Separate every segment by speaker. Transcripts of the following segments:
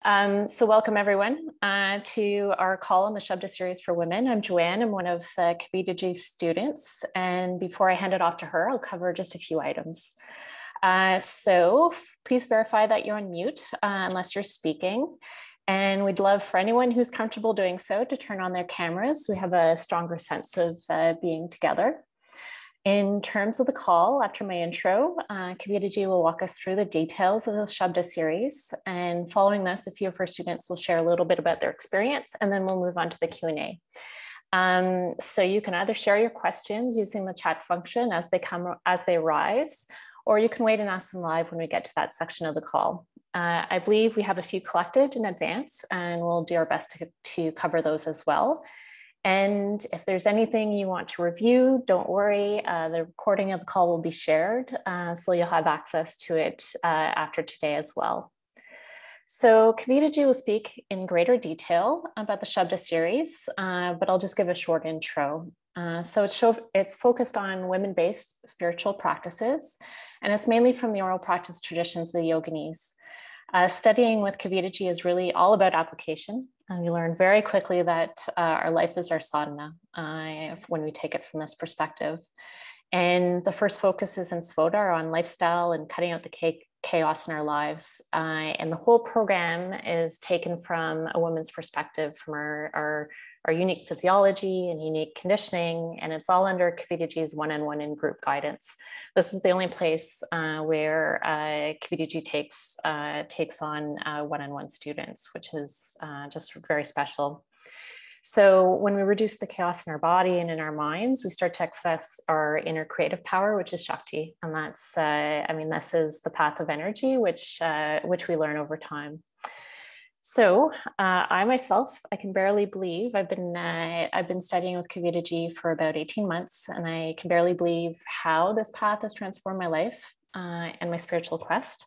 Speaker 1: So welcome everyone to our call on the Śabda series for women. I'm Joanne, I'm one of Kavitha's students. And before I hand it off to her, I'll cover just a few items. So please verify that you're on mute unless you're speaking. And we'd love for anyone who's comfortable doing so to turn on their cameras. We have a stronger sense of being together. In terms of the call, after my intro, Kavitha will walk us through the details of the Śabda series. And following this, a few of her students will share a little bit about their experience, and then we'll move on to the Q&A. So you can either share your questions using the chat function as they arise, or you can wait and ask them live when we get to that section of the call. I believe we have a few collected in advance, and we'll do our best to cover those as well. And if there's anything you want to review, don't worry, the recording of the call will be shared, so you'll have access to it after today as well. So Kavitha will speak in greater detail about the Śabda series, but I'll just give a short intro. So it's focused on women-based spiritual practices, and it's mainly from the oral practice traditions of the yoginis. Studying with Kavitha is really all about application. And you learn very quickly that our life is our sadhana when we take it from this perspective. And the first focuses in Śabda are on lifestyle and cutting out the chaos in our lives. And the whole program is taken from a woman's perspective, from our unique physiology and unique conditioning, and it's all under Kavitha's one-on-one and group guidance. This is the only place where Kavitha takes on one-on-one students, which is just very special. So when we reduce the chaos in our body and in our minds, we start to access our inner creative power, which is Shakti. And that's, this is the path of energy, which we learn over time. So I myself, I can barely believe I've been studying with Kavitha for about 18 months, and I can barely believe how this path has transformed my life and my spiritual quest.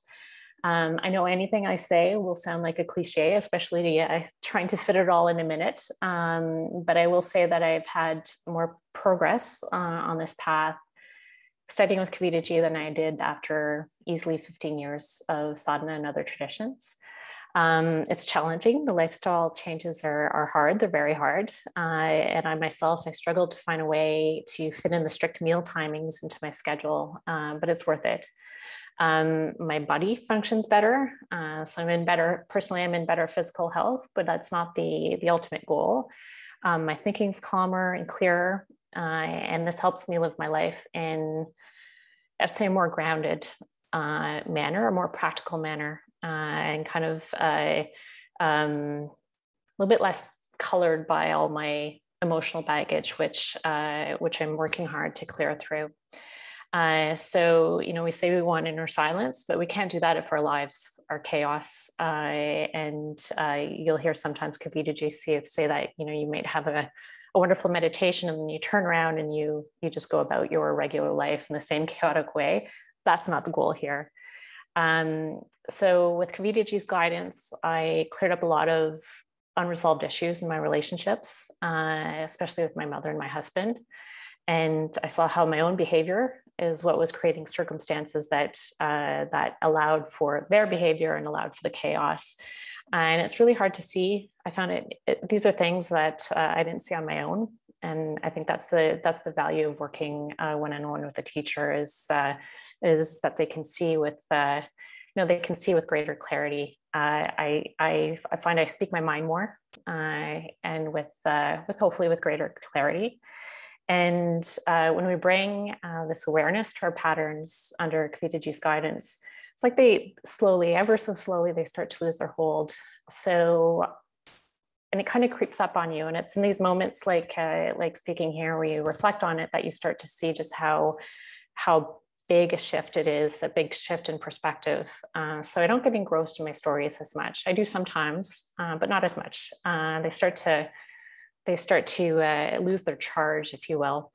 Speaker 1: I know anything I say will sound like a cliche, especially trying to fit it all in a minute. But I will say that I've had more progress on this path studying with Kavitha than I did after easily 15 years of sadhana and other traditions. It's challenging. The lifestyle changes are hard. They're very hard. And I myself, I struggled to find a way to fit in the strict meal timings into my schedule, but it's worth it. My body functions better. So I'm in better physical health, but that's not the ultimate goal. My thinking's calmer and clearer. And this helps me live my life in, I'd say, a more grounded manner, a more practical manner. And kind of a little bit less colored by all my emotional baggage, which I'm working hard to clear through. So, we say we want inner silence, but we can't do that if our lives are chaos. And you'll hear sometimes Kavitha say that, you might have a wonderful meditation and then you turn around and you just go about your regular life in the same chaotic way. That's not the goal here. So with Kavitha's guidance, I cleared up a lot of unresolved issues in my relationships, especially with my mother and my husband. And I saw how my own behavior is what was creating circumstances that allowed for their behavior and allowed for the chaos. And it's really hard to see. I found these are things that I didn't see on my own. And I think that's the value of working one-on-one with a teacher is that they can see with greater clarity. I find I speak my mind more, and with hopefully with greater clarity. And when we bring this awareness to our patterns under Kavitha's guidance, it's like they ever so slowly, they start to lose their hold. And it kind of creeps up on you. And it's in these moments like speaking here, where you reflect on it, that you start to see just how big a shift it is, a big shift in perspective. So I don't get engrossed in my stories as much. I do sometimes, but not as much. They start to lose their charge, if you will.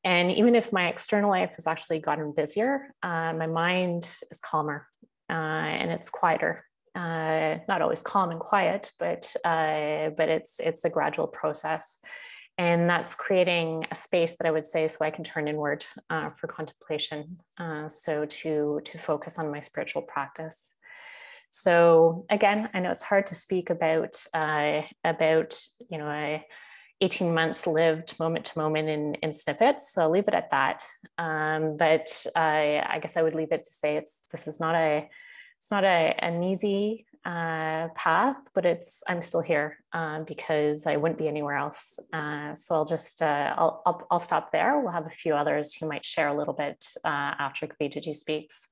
Speaker 1: And even if my external life has actually gotten busier, my mind is calmer and it's quieter. Not always calm and quiet, but it's a gradual process. And that's creating a space that I would say so I can turn inward for contemplation. So to focus on my spiritual practice. So again, I know it's hard to speak about 18 months lived moment to moment in snippets. So I'll leave it at that. But I guess I would leave it to say this is not an easy path, but I'm still here because I wouldn't be anywhere else. So I'll stop there. We'll have a few others who might share a little bit after Kavitha speaks.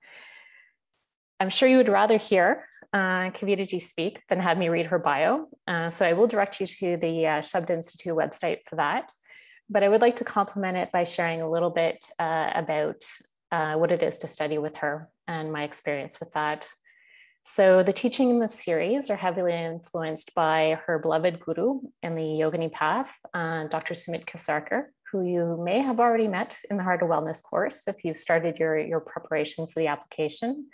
Speaker 1: I'm sure you would rather hear Kavitha speak than have me read her bio. So I will direct you to the Śabda Institute website for that. But I would like to complement it by sharing a little bit about what it is to study with her and my experience with that. So the teaching in this series are heavily influenced by her beloved guru in the Yogini path, Dr. Sumit Kasarkar, who you may have already met in the Heart of Wellness course if you've started your preparation for the application.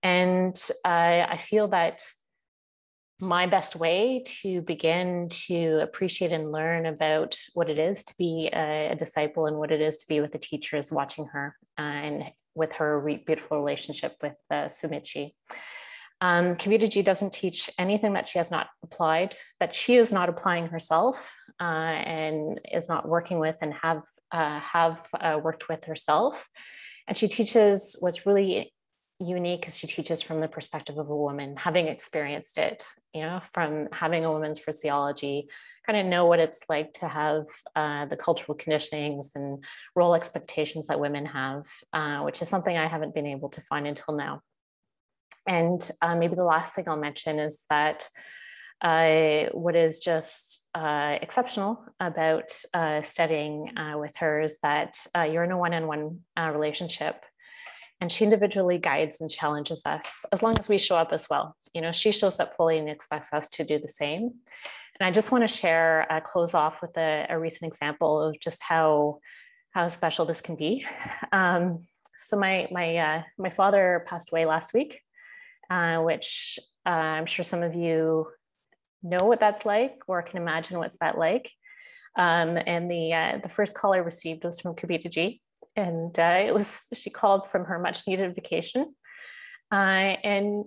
Speaker 1: And I feel that my best way to begin to appreciate and learn about what it is to be a disciple and what it is to be with a teacher is watching her and with her beautiful relationship with Sumitji. Kavitha doesn't teach anything that she has not applied, that she is not applying herself and is not working with and have worked with herself. And she teaches what's really unique is she teaches from the perspective of a woman, having experienced it, from having a woman's physiology, kind of know what it's like to have the cultural conditionings and role expectations that women have, which is something I haven't been able to find until now. And maybe the last thing I'll mention is that what is just exceptional about studying with her is that you're in a one-on-one relationship. And she individually guides and challenges us as long as we show up as well. She shows up fully and expects us to do the same. And I just want to close off with a recent example of just how special this can be. So my father passed away last week, which I'm sure some of you know what that's like or can imagine what's that like. And the first call I received was from Kavitha. And she called from her much needed vacation. And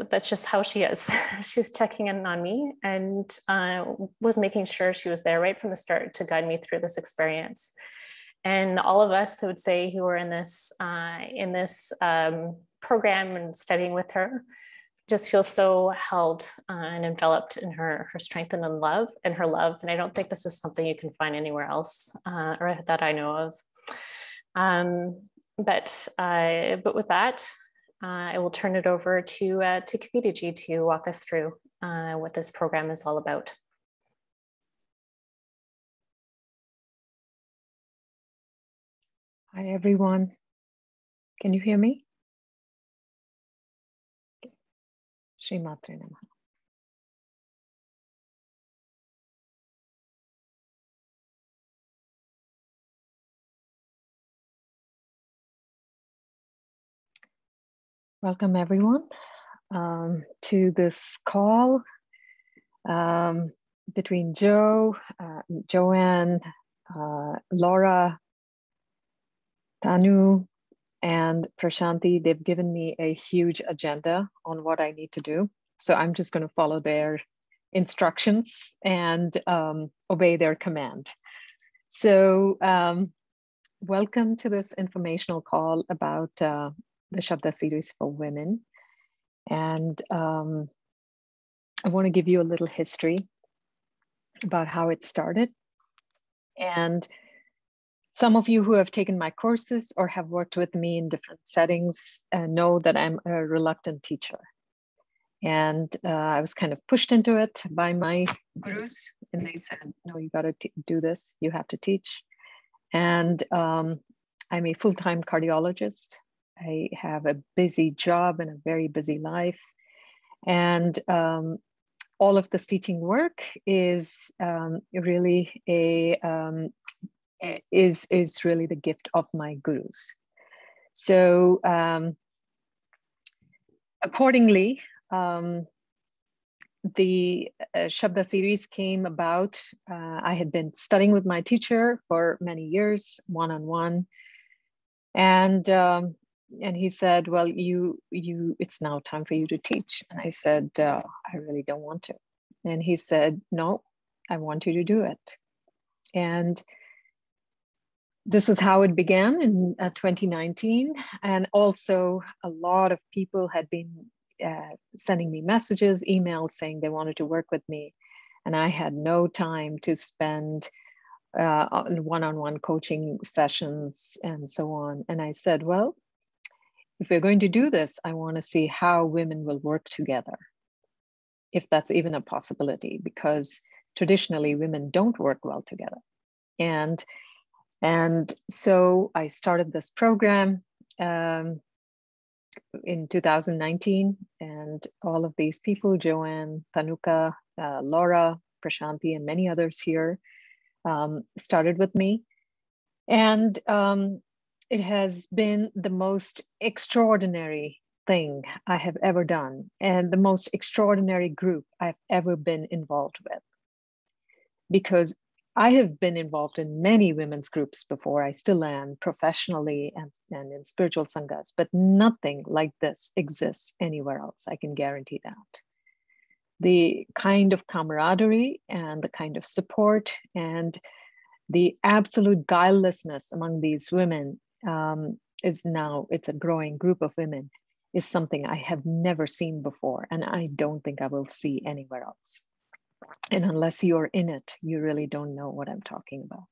Speaker 1: that's just how she is. She was checking in on me and was making sure she was there right from the start to guide me through this experience. And all of us, I would say, who were in this program and studying with her, just feel so held and enveloped in her strength and in love and her love. And I don't think this is something you can find anywhere else or that I know of. But with that, I will turn it over to Kavitha to walk us through what this program is all about.
Speaker 2: Hi, everyone. Can you hear me? Shri Matre Namaha. Welcome, everyone, to this call between Joe, Joanne, Laura, Tanu, and Prashanti. They've given me a huge agenda on what I need to do. So I'm just going to follow their instructions and obey their command. So welcome to this informational call about the Śabda series for women. And I want to give you a little history about how it started. And some of you who have taken my courses or have worked with me in different settings know that I'm a reluctant teacher. And I was kind of pushed into it by my gurus. And they said, no, you got to do this. You have to teach. And I'm a full-time cardiologist. I have a busy job and a very busy life. And all of this teaching work is really is really the gift of my gurus. So accordingly, the Śabda series came about. I had been studying with my teacher for many years, one-on-one. And he said, well, it's now time for you to teach. And I said, I really don't want to. And he said, no, I want you to do it. And this is how it began in 2019. And also a lot of people had been sending me messages, emails saying they wanted to work with me. And I had no time to spend on one-on-one coaching sessions and so on. And I said, well, if we're going to do this, I want to see how women will work together, if that's even a possibility, because traditionally women don't work well together. And so I started this program in 2019, and all of these people, Joanne, Tanuka, Laura, Prashanti, and many others here started with me. And it has been the most extraordinary thing I have ever done, and the most extraordinary group I've ever been involved with. Because I have been involved in many women's groups before. I still am, professionally and in spiritual sanghas, but nothing like this exists anywhere else. I can guarantee that. The kind of camaraderie and the kind of support and the absolute guilelessness among these women it's a growing group of women, is something I have never seen before. And I don't think I will see anywhere else. And unless you're in it, you really don't know what I'm talking about.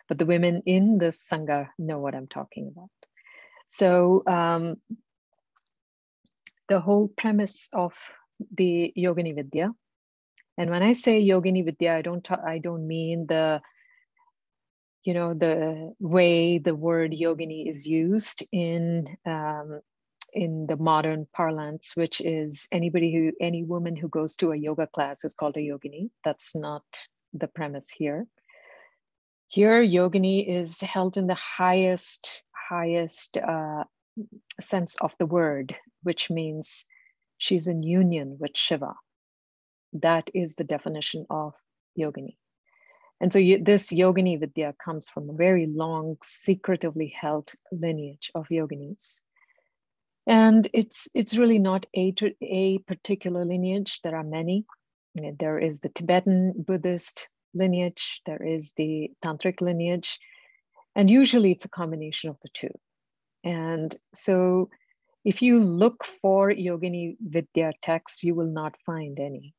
Speaker 2: But the women in the Sangha know what I'm talking about. So the whole premise of the Yogini Vidya, and when I say Yogini Vidya, I don't mean the way the word yogini is used in the modern parlance, which is any woman who goes to a yoga class is called a yogini. That's not the premise here. Here, yogini is held in the highest sense of the word, which means she's in union with Shiva. That is the definition of yogini. And so this Yogini Vidya comes from a very long, secretively held lineage of yoginis. And it's really not a particular lineage. There are many. There is the Tibetan Buddhist lineage. There is the Tantric lineage. And usually it's a combination of the two. And so if you look for Yogini Vidya texts, you will not find any.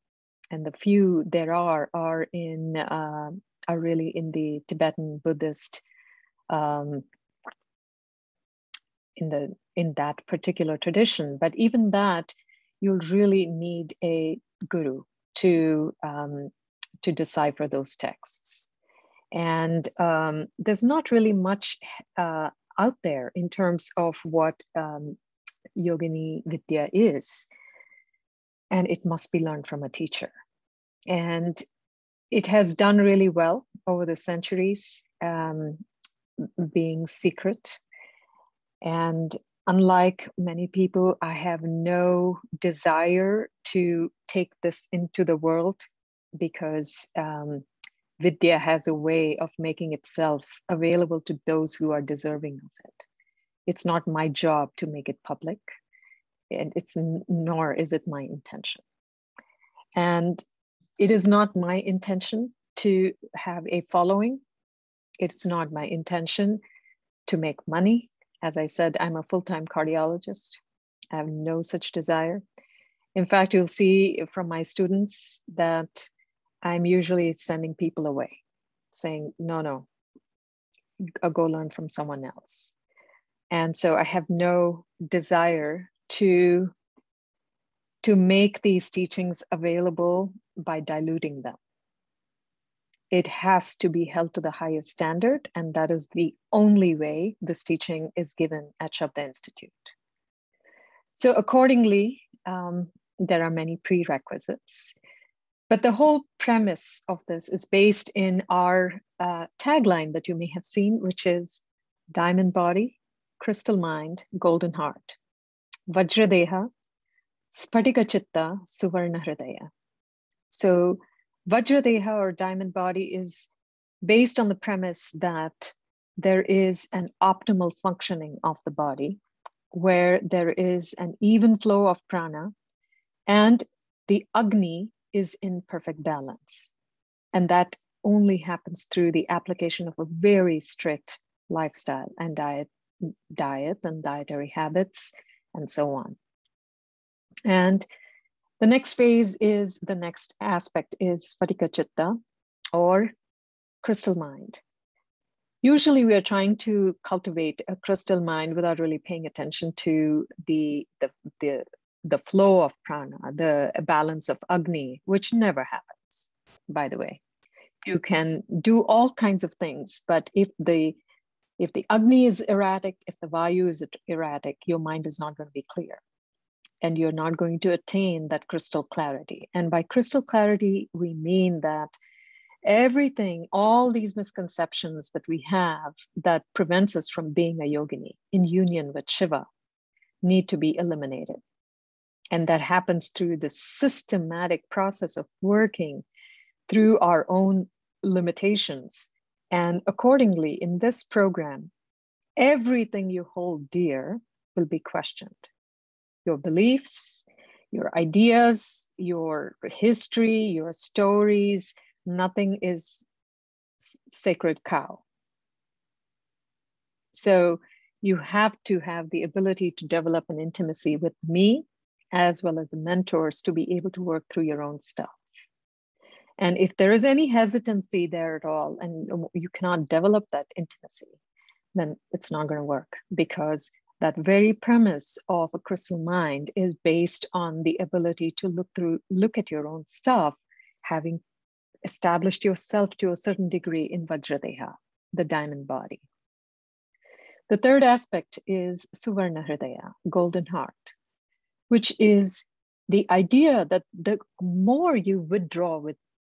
Speaker 2: And the few there are really in the Tibetan Buddhist, in that particular tradition. But even that, you'll really need a guru to decipher those texts. And there's not really much out there in terms of what Yogini Vidya is. And it must be learned from a teacher. And it has done really well over the centuries, being secret. And unlike many people, I have no desire to take this into the world, because Vidya has a way of making itself available to those who are deserving of it. It's not my job to make it public, and nor is it my intention. And it is not my intention to have a following. It's not my intention to make money. As I said, I'm a full-time cardiologist. I have no such desire. In fact, you'll see from my students that I'm usually sending people away, saying, no, I'll go learn from someone else. And so I have no desire to make these teachings available by diluting them. It has to be held to the highest standard, and that is the only way this teaching is given at Śabda Institute. So accordingly, there are many prerequisites, but the whole premise of this is based in our tagline that you may have seen, which is diamond body, crystal mind, golden heart, Vajradeha, Spatika Chitta, Suvarna Hridaya. So Vajradeha, or diamond body, is based on the premise that there is an optimal functioning of the body where there is an even flow of prana and the Agni is in perfect balance. And that only happens through the application of a very strict lifestyle and diet and dietary habits and so on. And the next phase is, the next aspect is Spatika Chitta, or crystal mind. Usually we are trying to cultivate a crystal mind without really paying attention to the flow of prana, the balance of Agni, which never happens, by the way. You can do all kinds of things, but if the Agni is erratic, if the Vayu is erratic, your mind is not going to be clear. And you're not going to attain that crystal clarity. And by crystal clarity, we mean that everything, all these misconceptions that we have that prevents us from being a yogini in union with Shiva need to be eliminated. And that happens through the systematic process of working through our own limitations. And accordingly, in this program, everything you hold dear will be questioned. Your beliefs, your ideas, your history, your stories, nothing is sacred cow. So you have to have the ability to develop an intimacy with me, as well as the mentors, to be able to work through your own stuff. And if there is any hesitancy there at all, and you cannot develop that intimacy, then it's not going to work, because that very premise of a crystal mind is based on the ability to look at your own stuff, having established yourself to a certain degree in Vajradeha, the diamond body. The third aspect is Suvarna Hridaya, golden heart, which is the idea that the more you withdraw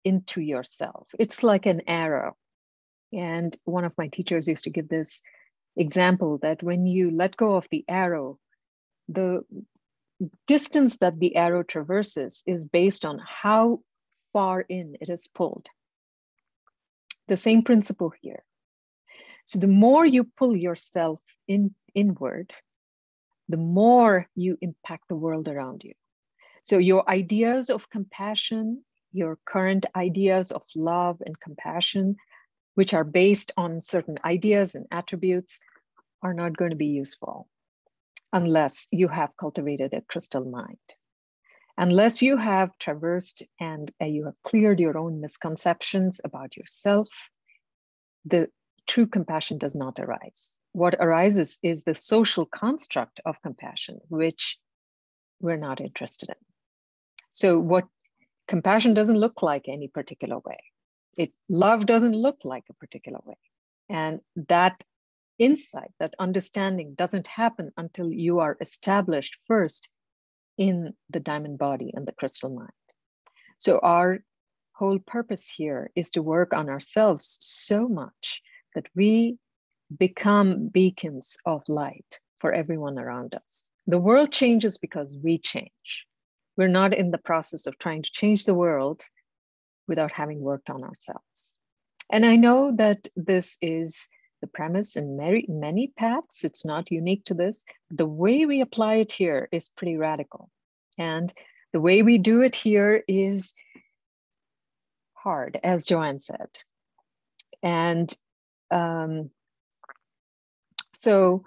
Speaker 2: into yourself, it's like an arrow. And one of my teachers used to give this example that when you let go of the arrow, the distance that the arrow traverses is based on how far in it is pulled. The same principle here. So the more you pull yourself inward, the more you impact the world around you. So your ideas of compassion, your current ideas of love and compassion, which are based on certain ideas and attributes, are not going to be useful unless you have cultivated a crystal mind. Unless you have traversed and you have cleared your own misconceptions about yourself, the true compassion does not arise. What arises is the social construct of compassion, which we're not interested in. So what compassion doesn't look like any particular way. Love doesn't look like a particular way. And that insight, that understanding doesn't happen until you are established first in the diamond body and the crystal mind. So our whole purpose here is to work on ourselves so much that we become beacons of light for everyone around us. The world changes because we change. We're not in the process of trying to change the world without having worked on ourselves. And I know that this is the premise in many paths. It's not unique to this. The way we apply it here is pretty radical. And the way we do it here is hard, as Joanne said. And so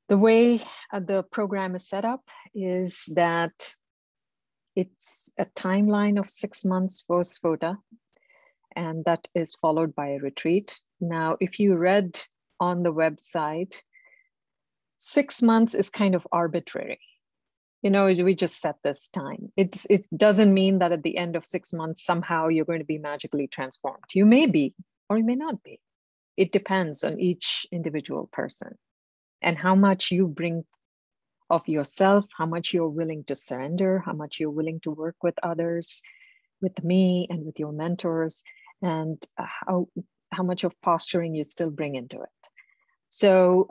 Speaker 2: the way the program is set up is that it's a timeline of 6 months for Svota, and that is followed by a retreat. Now, if you read on the website, 6 months is kind of arbitrary. You know, we just set this time. It doesn't mean that at the end of 6 months, somehow you're going to be magically transformed. You may be, or you may not be. It depends on each individual person and how much you bring of yourself, how much you're willing to surrender, how much you're willing to work with others, with me and with your mentors, and how much of posturing you still bring into it. So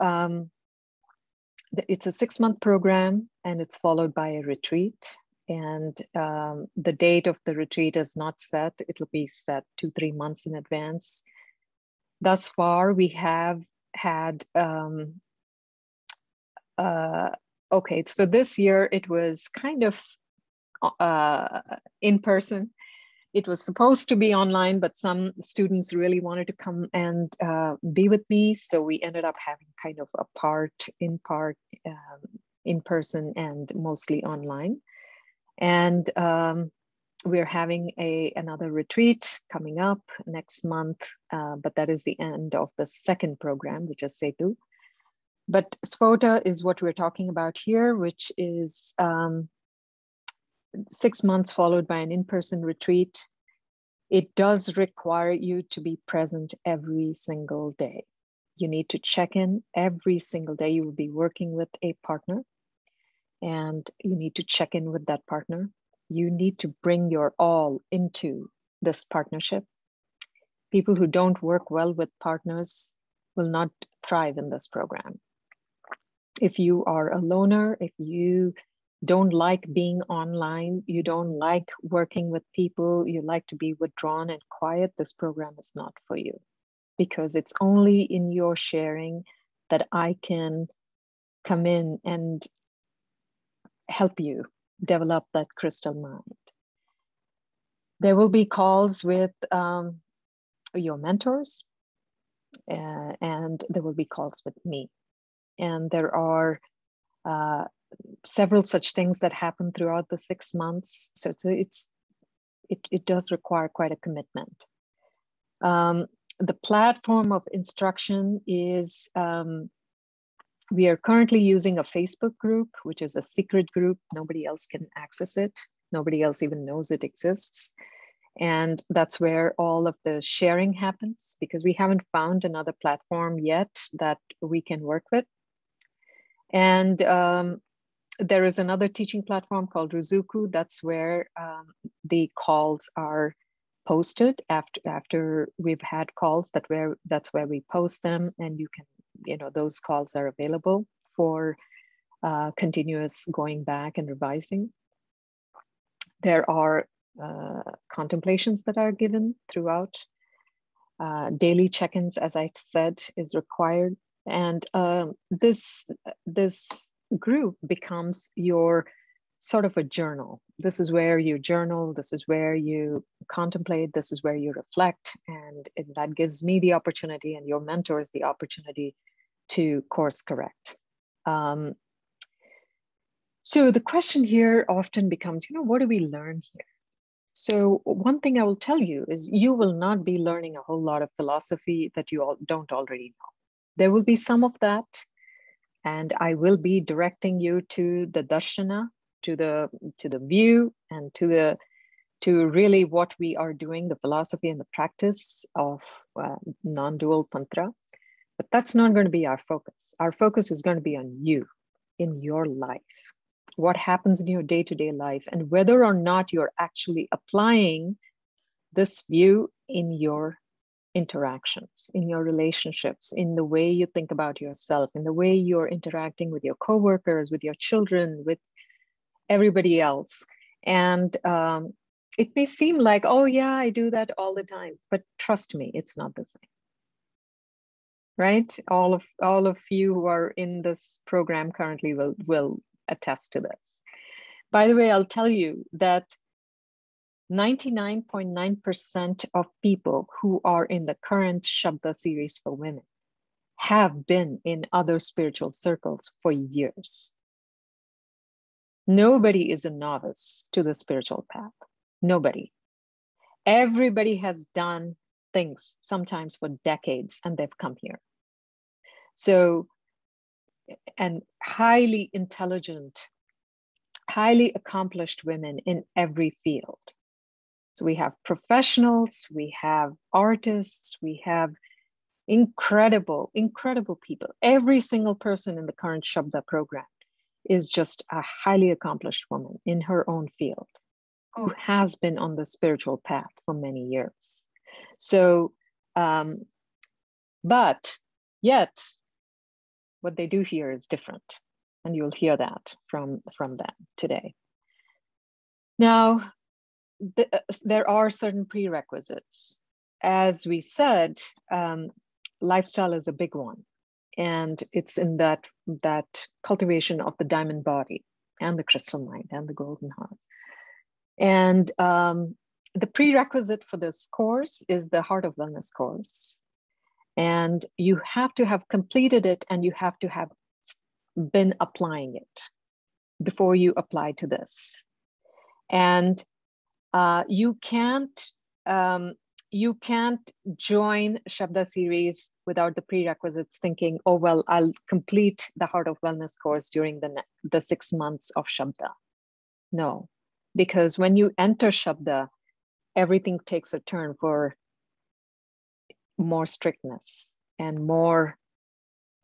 Speaker 2: it's a 6-month program, and it's followed by a retreat. And the date of the retreat is not set. It'll be set 2-3 months in advance. Thus far, we have had okay, so this year it was kind of in person. It was supposed to be online, but some students really wanted to come and be with me. So we ended up having kind of a part in person and mostly online. And we're having another retreat coming up next month, but that is the end of the second program, which is Setu. But SPOTA is what we're talking about here, which is 6 months followed by an in-person retreat. It does require you to be present every single day. You need to check in every single day. You will be working with a partner, and you need to check in with that partner. You need to bring your all into this partnership. People who don't work well with partners will not thrive in this program. If you are a loner, if you don't like being online, you don't like working with people, you like to be withdrawn and quiet, this program is not for you, because it's only in your sharing that I can come in and help you develop that crystal mind. There will be calls with your mentors, and there will be calls with me. And there are several such things that happen throughout the 6 months. So it does require quite a commitment. The platform of instruction is, we are currently using a Facebook group, which is a secret group. Nobody else can access it. Nobody else even knows it exists. And that's where all of the sharing happens, because we haven't found another platform yet that we can work with. And there is another teaching platform called Ruzuku. That's where the calls are posted after we've had calls. That's where we post them, and you can, those calls are available for continuous going back and revising. There are contemplations that are given throughout. Daily check-ins, as I said, is required. And this group becomes your sort of a journal. This is where you journal, this is where you contemplate, this is where you reflect, and that gives me the opportunity and your mentors the opportunity to course correct. So the question here often becomes, what do we learn here? So one thing I will tell you is you will not be learning a whole lot of philosophy that you all don't already know. There will be some of that, and I will be directing you to the darshana, to the view, and to really what we are doing, the philosophy and the practice of non-dual tantra. But that's not going to be our focus. Our focus is going to be on you, in your life, what happens in your day-to-day life, and whether or not you're actually applying this view in your interactions, in your relationships, in the way you think about yourself, in the way you're interacting with your coworkers, with your children, with everybody else. And it may seem like, oh yeah, I do that all the time, but trust me, it's not the same. Right? All of you who are in this program currently will attest to this. By the way, I'll tell you that 99.9% of people who are in the current Śabda series for women have been in other spiritual circles for years. Nobody is a novice to the spiritual path. Nobody. Everybody has done things sometimes for decades, and they've come here. So, and highly intelligent, highly accomplished women in every field. So we have professionals, we have artists, we have incredible people. Every single person in the current Śabda program is just a highly accomplished woman in her own field who has been on the spiritual path for many years. So, but yet what they do here is different. And you'll hear that from them today. Now, there are certain prerequisites. As we said, lifestyle is a big one. And it's in that cultivation of the diamond body and the crystal mind and the golden heart. And the prerequisite for this course is the Heart of Wellness course. And you have to have completed it, and you have to have been applying it before you apply to this. And you can't join Śabda series without the prerequisites thinking, oh, well, I'll complete the Heart of Wellness course during the 6 months of Śabda. No, because when you enter Śabda, everything takes a turn for more strictness and more,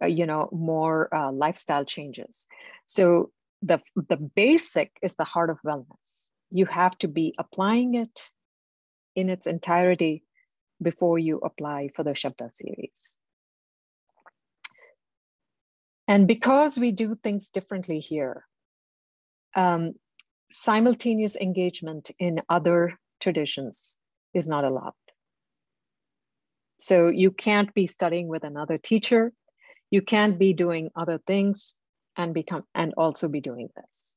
Speaker 2: more lifestyle changes. So the basic is the Heart of Wellness. You have to be applying it in its entirety before you apply for the Śabda series. And because we do things differently here, simultaneous engagement in other traditions is not allowed. So you can't be studying with another teacher. You can't be doing other things and also be doing this.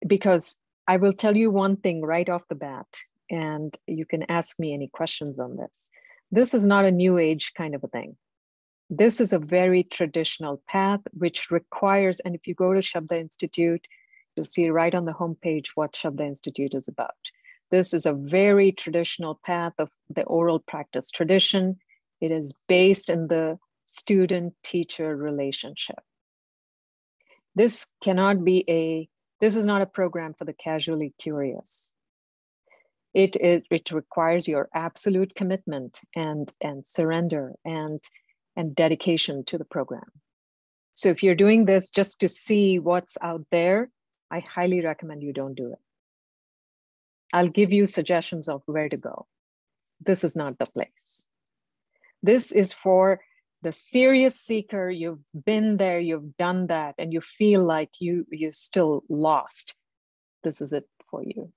Speaker 2: Because I will tell you one thing right off the bat, and you can ask me any questions on this. This is not a new age kind of a thing. This is a very traditional path which requires, and if you go to Śabda Institute, you'll see right on the homepage what Śabda Institute is about. This is a very traditional path of the oral practice tradition. It is based in the student-teacher relationship. This is not a program for the casually curious. It requires your absolute commitment and surrender and dedication to the program. So if you're doing this just to see what's out there, I highly recommend you don't do it. I'll give you suggestions of where to go. This is not the place. This is for the serious seeker. You've been there, you've done that, and you feel like you're still lost. This is it for you.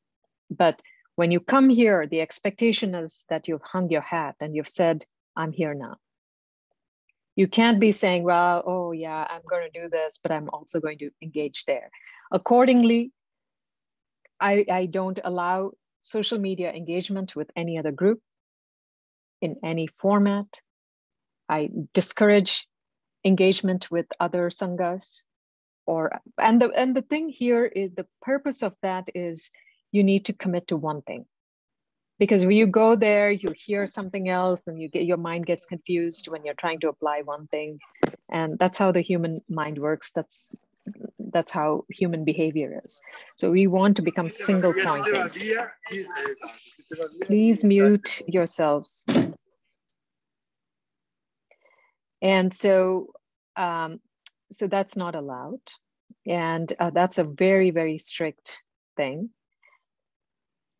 Speaker 2: But when you come here, the expectation is that you've hung your hat and you've said, I'm here now. You can't be saying, well, oh yeah, I'm going to do this, but I'm also going to engage there. Accordingly, I don't allow social media engagement with any other group in any format. I discourage engagement with other sanghas. And the thing here is, the purpose of that is you need to commit to one thing. Because when you go there, you hear something else and your mind gets confused when you're trying to apply one thing. And that's how the human mind works. That's how human behavior is. So we want to become single pointed. Please mute yourselves. And so that's not allowed. And that's a very, very strict thing.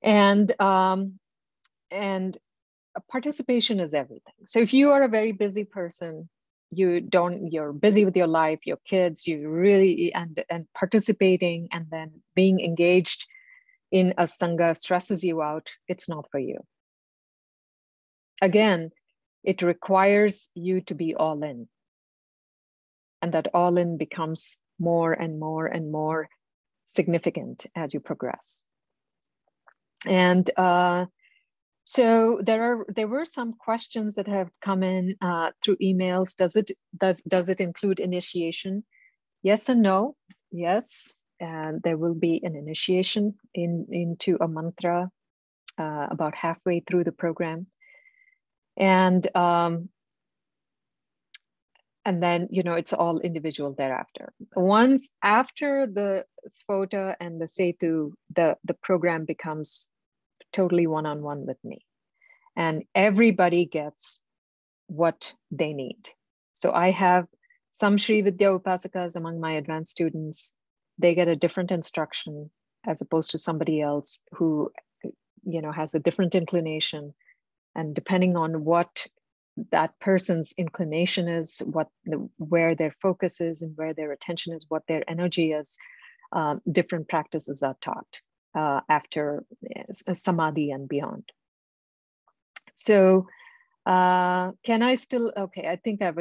Speaker 2: And participation is everything. So if you are a very busy person, you're busy with your life, your kids, you really, and participating and then being engaged in a sangha stresses you out, it's not for you. Again, it requires you to be all in. And that all in becomes more and more and more significant as you progress. And so there were some questions that have come in through emails. Does it include initiation? Yes and no. Yes, and there will be an initiation into a mantra about halfway through the program, and then it's all individual thereafter. Once after the Sphota and the Setu, the program becomes totally one-on-one with me, and everybody gets what they need. So I have some Sri Vidya Upasakas among my advanced students. They get a different instruction as opposed to somebody else who has a different inclination, and depending on what that person's inclination is, where their focus is and where their attention is, what their energy is, different practices are taught after samadhi and beyond. So can I still, okay, I think I've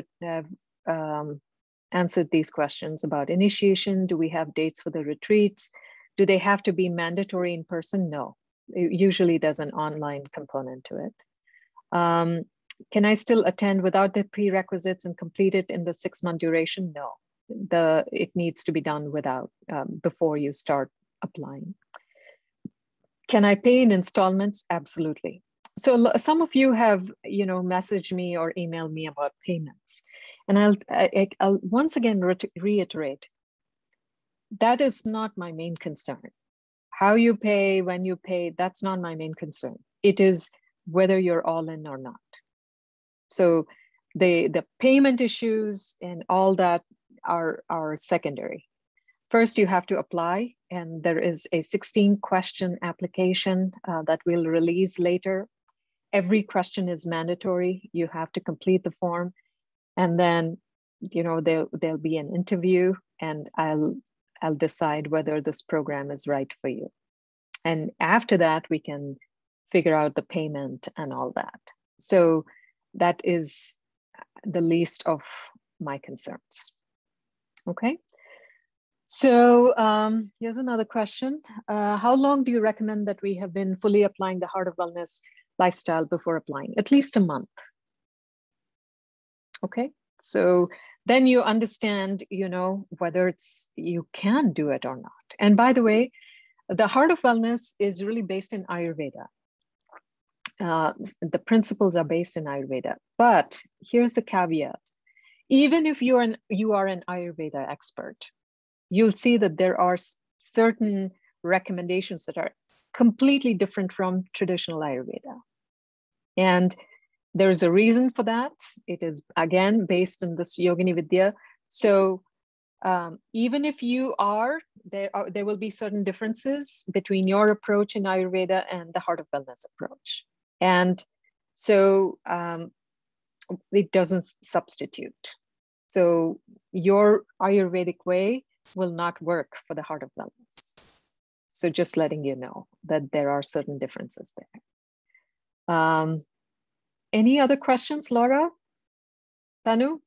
Speaker 2: answered these questions about initiation. Do we have dates for the retreats? Do they have to be mandatory in person? No. Usually there's an online component to it. Can I still attend without the prerequisites and complete it in the 6-month duration? No. It needs to be done without before you start applying. Can I pay in installments? Absolutely. So some of you have, messaged me or emailed me about payments, and I'll once again reiterate, that is not my main concern. How you pay, when you pay, that's not my main concern. It is whether you're all in or not. So the payment issues and all that are secondary. First, you have to apply, and there is a 16-question application that we'll release later. Every question is mandatory. You have to complete the form, and then there'll be an interview, and I'll decide whether this program is right for you. And after that, we can figure out the payment and all that. So that is the least of my concerns. Okay. So here's another question. How long do you recommend that we have been fully applying the Heart of Wellness lifestyle before applying? At least a month. Okay. So then you understand, whether you can do it or not. And by the way, the Heart of Wellness is really based in Ayurveda. The principles are based in Ayurveda, but here's the caveat. Even if you are an Ayurveda expert, you'll see that there are certain recommendations that are completely different from traditional Ayurveda. And there's a reason for that. It is, again, based on this Yogini Vidya. So even if you are, there will be certain differences between your approach in Ayurveda and the Heart of Wellness approach. And so it doesn't substitute. So your Ayurvedic way will not work for the Heart of Wellness. So just letting you know that there are certain differences there. Any other questions, Laura? Tanu?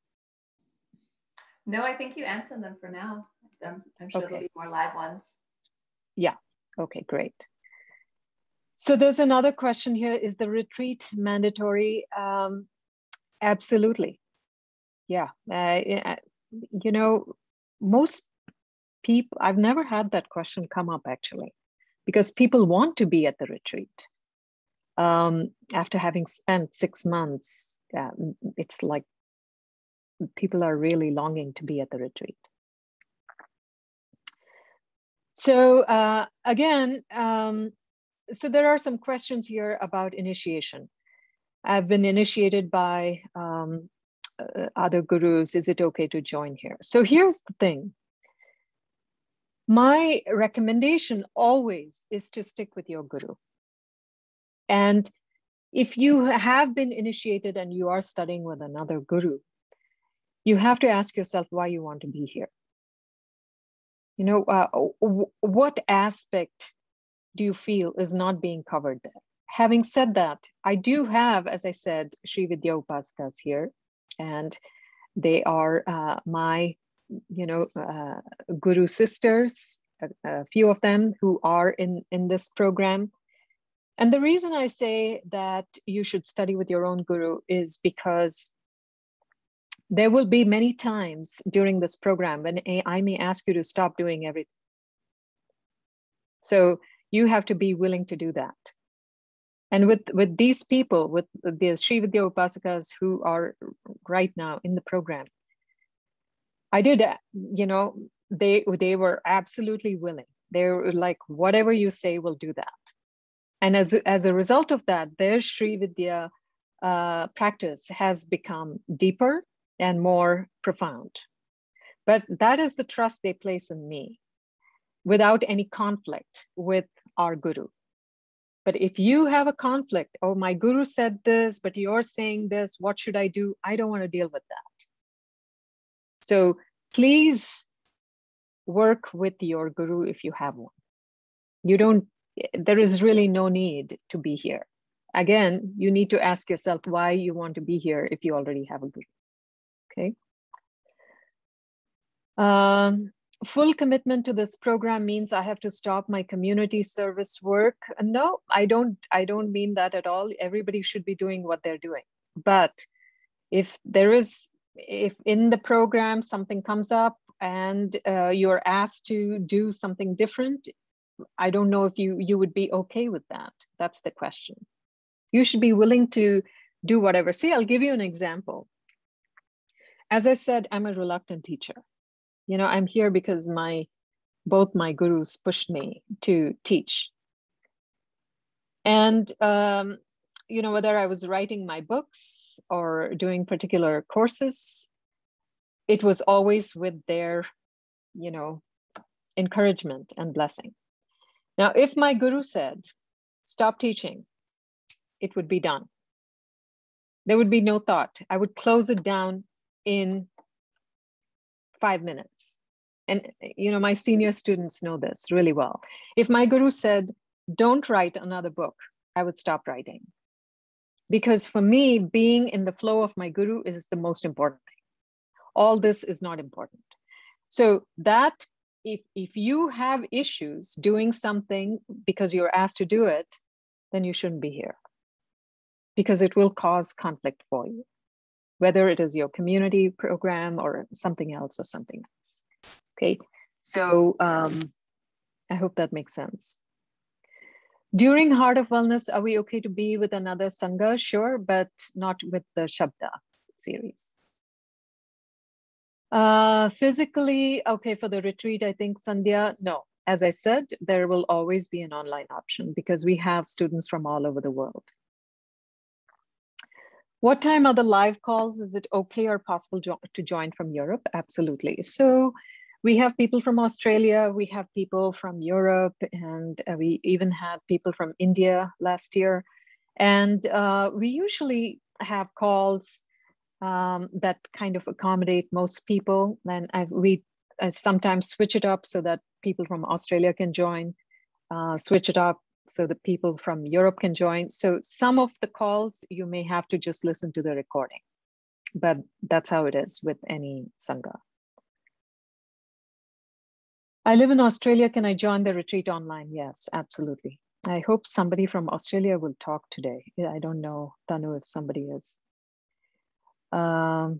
Speaker 3: No, I think you answered them for now. I'm sure there'll be more live ones.
Speaker 2: Yeah, okay, great. So there's another question here. Is the retreat mandatory? Absolutely. Yeah, most people, I've never had that question come up actually, because people want to be at the retreat. After having spent 6 months, it's like people are really longing to be at the retreat. So again, so there are some questions here about initiation. I've been initiated by other gurus. Is it okay to join here? So here's the thing. My recommendation always is to stick with your guru. And if you have been initiated and you are studying with another guru, you have to ask yourself why you want to be here. What aspect do you feel is not being covered there? Having said that, I do have, as I said, Sri Vidya Upasikas here, and they are my, guru sisters, a few of them who are in this program. And the reason I say that you should study with your own guru is because there will be many times during this program when I may ask you to stop doing everything. So you have to be willing to do that. And with these people, with the Sri Vidya Upasikas who are right now in the program, I did, they were absolutely willing. They were like, whatever you say, we'll do that. And as a result of that, their Sri Vidya practice has become deeper and more profound. But that is the trust they place in me without any conflict with our guru. But if you have a conflict, oh, my guru said this, but you're saying this, what should I do? I don't want to deal with that. So please work with your guru if you have one. There is really no need to be here. Again, you need to ask yourself why you want to be here if you already have a guru. Okay. Full commitment to this program means I have to stop my community service work. No, I don't mean that at all. Everybody should be doing what they're doing. But if in the program something comes up and you're asked to do something different, I don't know if you would be okay with that. That's the question. You should be willing to do whatever. See, I'll give you an example. As I said, I'm a reluctant teacher. You know, I'm here because both my gurus pushed me to teach. And, you know, whether I was writing my books or doing particular courses, it was always with their, you know, encouragement and blessing. Now, if my guru said, stop teaching, it would be done. There would be no thought. I would close it down in 5 minutes. And, you know, my senior students know this really well. If my guru said, don't write another book, I would stop writing. Because for me, being in the flow of my guru is the most important thing. All this is not important. So that if you have issues doing something because you're asked to do it, then you shouldn't be here. Because it will cause conflict for you, whether it is your community program or something else. Okay, so I hope that makes sense. During Heart of Wellness, are we okay to be with another Sangha? Sure, but not with the Śabda series. Physically, okay, for the retreat, I think, Sandhya, no. As I said, there will always be an online option because we have students from all over the world. What time are the live calls? Is it okay or possible to join from Europe? Absolutely. So we have people from Australia, we have people from Europe, and we even had people from India last year. And we usually have calls that kind of accommodate most people. And we sometimes switch it up so that people from Australia can join, switch it up so the people from Europe can join. So some of the calls, you may have to just listen to the recording, but that's how it is with any Sangha. I live in Australia. Can I join the retreat online? Yes, absolutely. I hope somebody from Australia will talk today. I don't know, Tanu, if somebody is. Can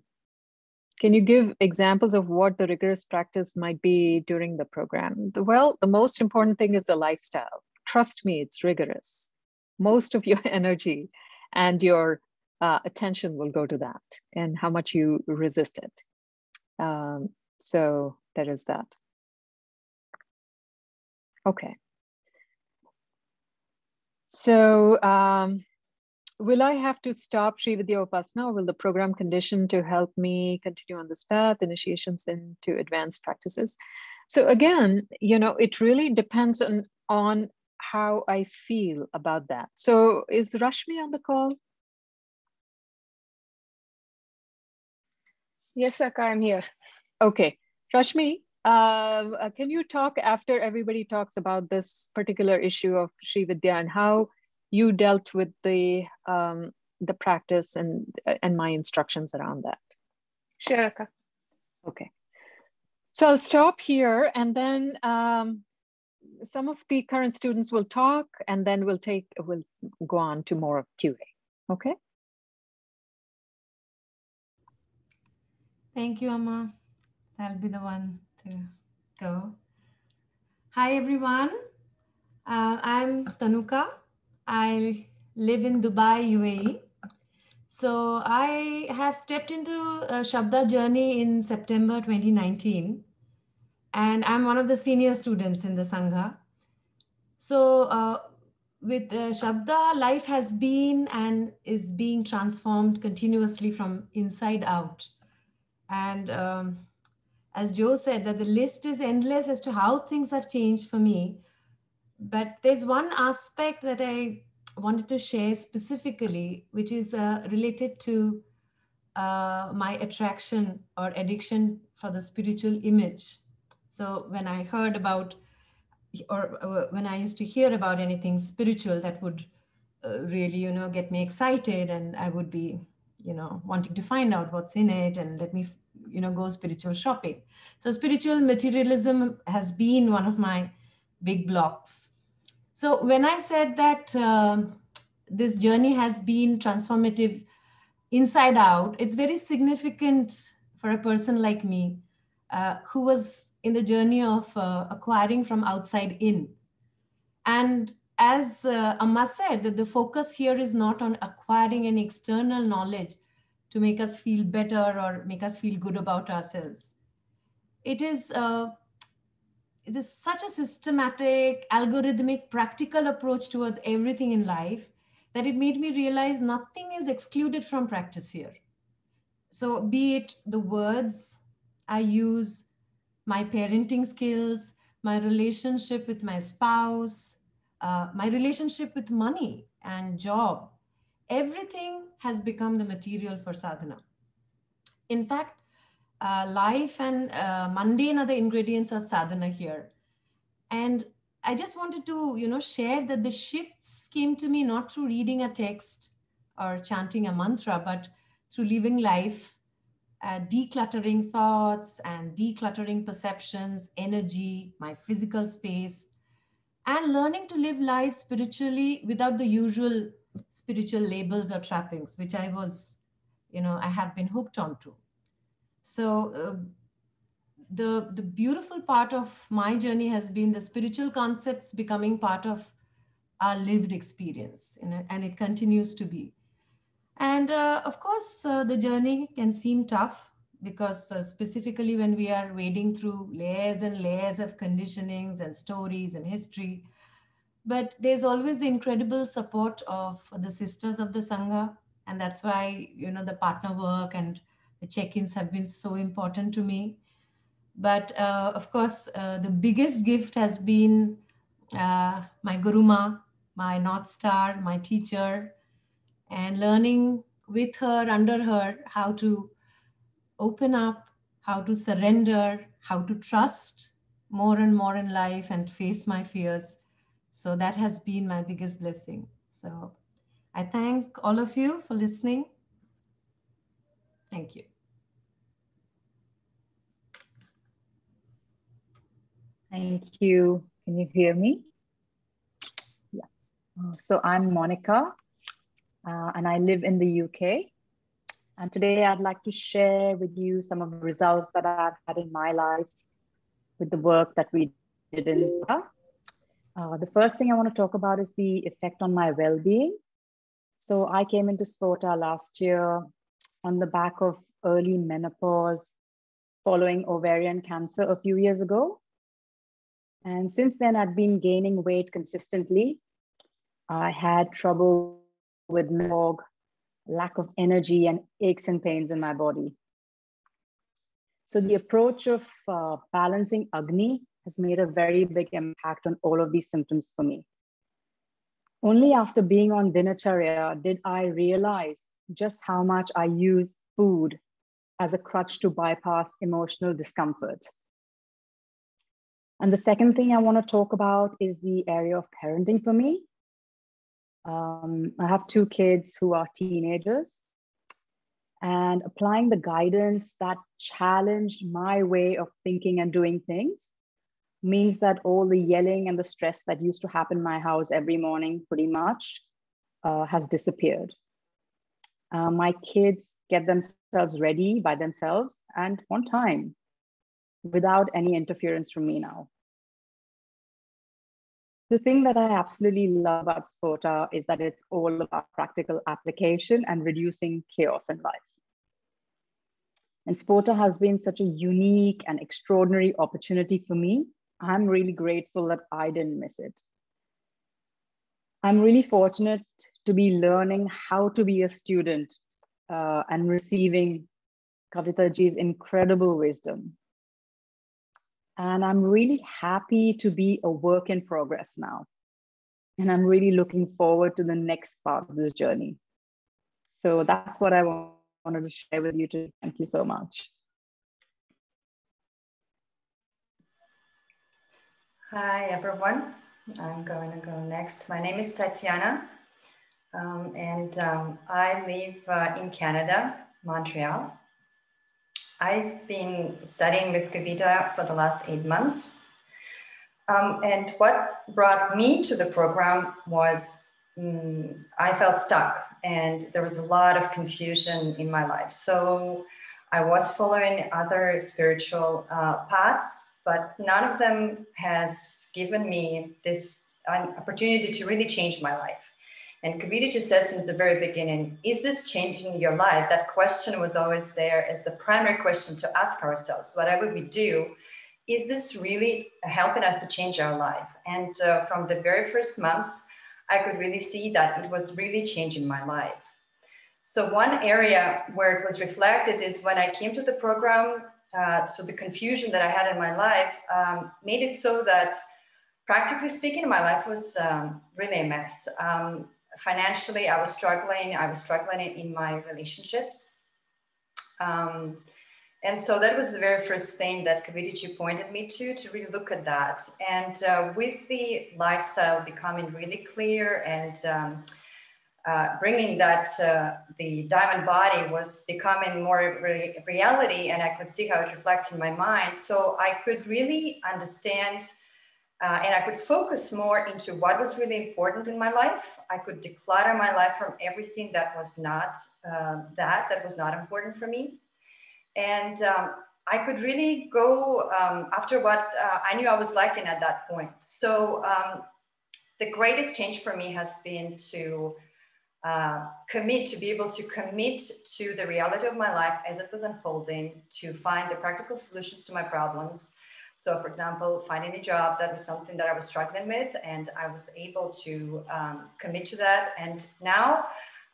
Speaker 2: you give examples of what the rigorous practice might be during the program? Well, the most important thing is the lifestyle. Trust me, it's rigorous. Most of your energy and your attention will go to that and how much you resist it. So there is that. Okay. So will I have to stop Sri Vidya Upasana, or will the program condition to help me continue on this path, initiations into advanced practices? So again, you know, it really depends on how I feel about that. So is Rashmi on the call?
Speaker 4: Yes, Akka, I'm here.
Speaker 2: Okay, Rashmi, can you talk after everybody talks about this particular issue of Sri Vidya and how you dealt with the practice and my instructions around that?
Speaker 4: Sure, Akka.
Speaker 2: Okay, so I'll stop here, and then some of the current students will talk, and then we'll go on to more of QA. Okay.
Speaker 5: Thank you, Amma. I'll be the one to go. Hi, everyone. I'm Tanuka. I live in Dubai, UAE. So I have stepped into a Śabda journey in September 2019. And I'm one of the senior students in the Sangha. So with Śabda, life has been and is being transformed continuously from inside out. And as Joe said, that the list is endless as to how things have changed for me. But there's one aspect that I wanted to share specifically, which is related to my attraction or addiction for the spiritual image. So when I heard about, or when I used to hear about anything spiritual that would really, you know, get me excited, and I would be, you know, wanting to find out what's in it and let me go spiritual shopping. So spiritual materialism has been one of my big blocks. So when I said that this journey has been transformative inside out, it's very significant for a person like me who was in the journey of acquiring from outside in. And as Amma said, that the focus here is not on acquiring an external knowledge to make us feel better or make us feel good about ourselves. It is such a systematic, algorithmic, practical approach towards everything in life that it made me realize nothing is excluded from practice here. So be it the words I use, my parenting skills, my relationship with my spouse, my relationship with money and job, everything has become the material for sadhana. In fact, life and mundane are the ingredients of sadhana here. And I just wanted to, share that the shifts came to me not through reading a text or chanting a mantra, but through living life, decluttering thoughts and decluttering perceptions, energy, my physical space, and learning to live life spiritually without the usual spiritual labels or trappings, which I was, I have been hooked onto. So the beautiful part of my journey has been the spiritual concepts becoming part of our lived experience, and it continues to be. And of course, the journey can seem tough because specifically when we are wading through layers and layers of conditionings and stories and history, but there's always the incredible support of the sisters of the Sangha. And that's why, the partner work and the check-ins have been so important to me. But of course, the biggest gift has been my Guruma, my North Star, my teacher, and learning with her, under her, how to open up, how to surrender, how to trust more and more in life and face my fears. So that has been my biggest blessing. So I thank all of you for listening. Thank you.
Speaker 6: Thank you. Can you hear me? Yeah. So I'm Monica, and I live in the UK. And today I'd like to share with you some of the results that I've had in my life with the work that we did in India. The first thing I want to talk about is the effect on my well-being. So I came into Spota last year on the back of early menopause following ovarian cancer a few years ago. And since then, I'd been gaining weight consistently. I had trouble with fog, lack of energy, and aches and pains in my body. So the approach of balancing Agni has made a very big impact on all of these symptoms for me. Only after being on Dinacharya did I realize just how much I use food as a crutch to bypass emotional discomfort. And the second thing I want to talk about is the area of parenting for me. I have 2 kids who are teenagers, and applying the guidance that challenged my way of thinking and doing things means that all the yelling and the stress that used to happen in my house every morning pretty much has disappeared. My kids get themselves ready by themselves and on time, without any interference from me now. The thing that I absolutely love about Spota is that it's all about practical application and reducing chaos in life. And Spota has been such a unique and extraordinary opportunity for me. I'm really grateful that I didn't miss it. I'm really fortunate to be learning how to be a student and receiving Kavitha ji's incredible wisdom. And I'm really happy to be a work in progress now. And I'm really looking forward to the next part of this journey. So that's what I wanted to share with you today. Thank you so much.
Speaker 7: Hi, everyone. I'm going to go next. My name is Tatiana, and I live in Canada, Montreal. I've been studying with Kavitha for the last 8 months. And what brought me to the program was I felt stuck and there was a lot of confusion in my life. So I was following other spiritual paths, but none of them has given me this opportunity to really change my life. And Kavitha just said since the very beginning, is this changing your life? That question was always there as the primary question to ask ourselves. Whatever we do, is this really helping us to change our life? And from the very first months, I could really see that it was really changing my life. So one area where it was reflected is when I came to the program, so the confusion that I had in my life made it so that, practically speaking, my life was really a mess. Financially, I was struggling in my relationships. And so that was the very first thing that Kavitha pointed me to really look at that. And with the lifestyle becoming really clear and bringing that the diamond body was becoming more reality, and I could see how it reflects in my mind. So I could really understand and I could focus more into what was really important in my life. I could declutter my life from everything that was not that was not important for me. And I could really go after what I knew I was liking at that point. So the greatest change for me has been to be able to commit to the reality of my life as it was unfolding, to find the practical solutions to my problems. So for example, finding a job, that was something that I was struggling with, and I was able to commit to that. And now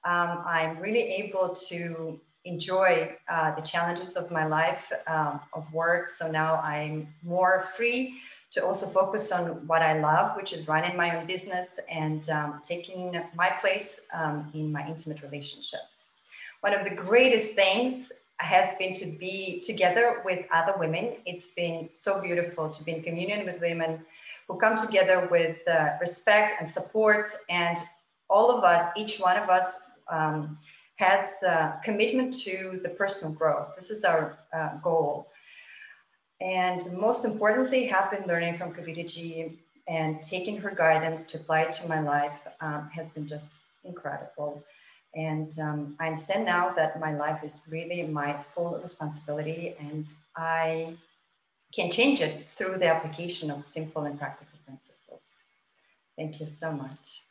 Speaker 7: I'm really able to enjoy the challenges of my life, of work. So now I'm more free to also focus on what I love, which is running my own business and taking my place in my intimate relationships. One of the greatest things has been to be together with other women. It's been so beautiful to be in communion with women who come together with respect and support. And all of us, each one of us has commitment to the personal growth. This is our goal. And most importantly, have been learning from Kavitha and taking her guidance to apply it to my life has been just incredible. And I understand now that my life is really my full responsibility, and I can change it through the application of simple and practical principles. Thank you so much.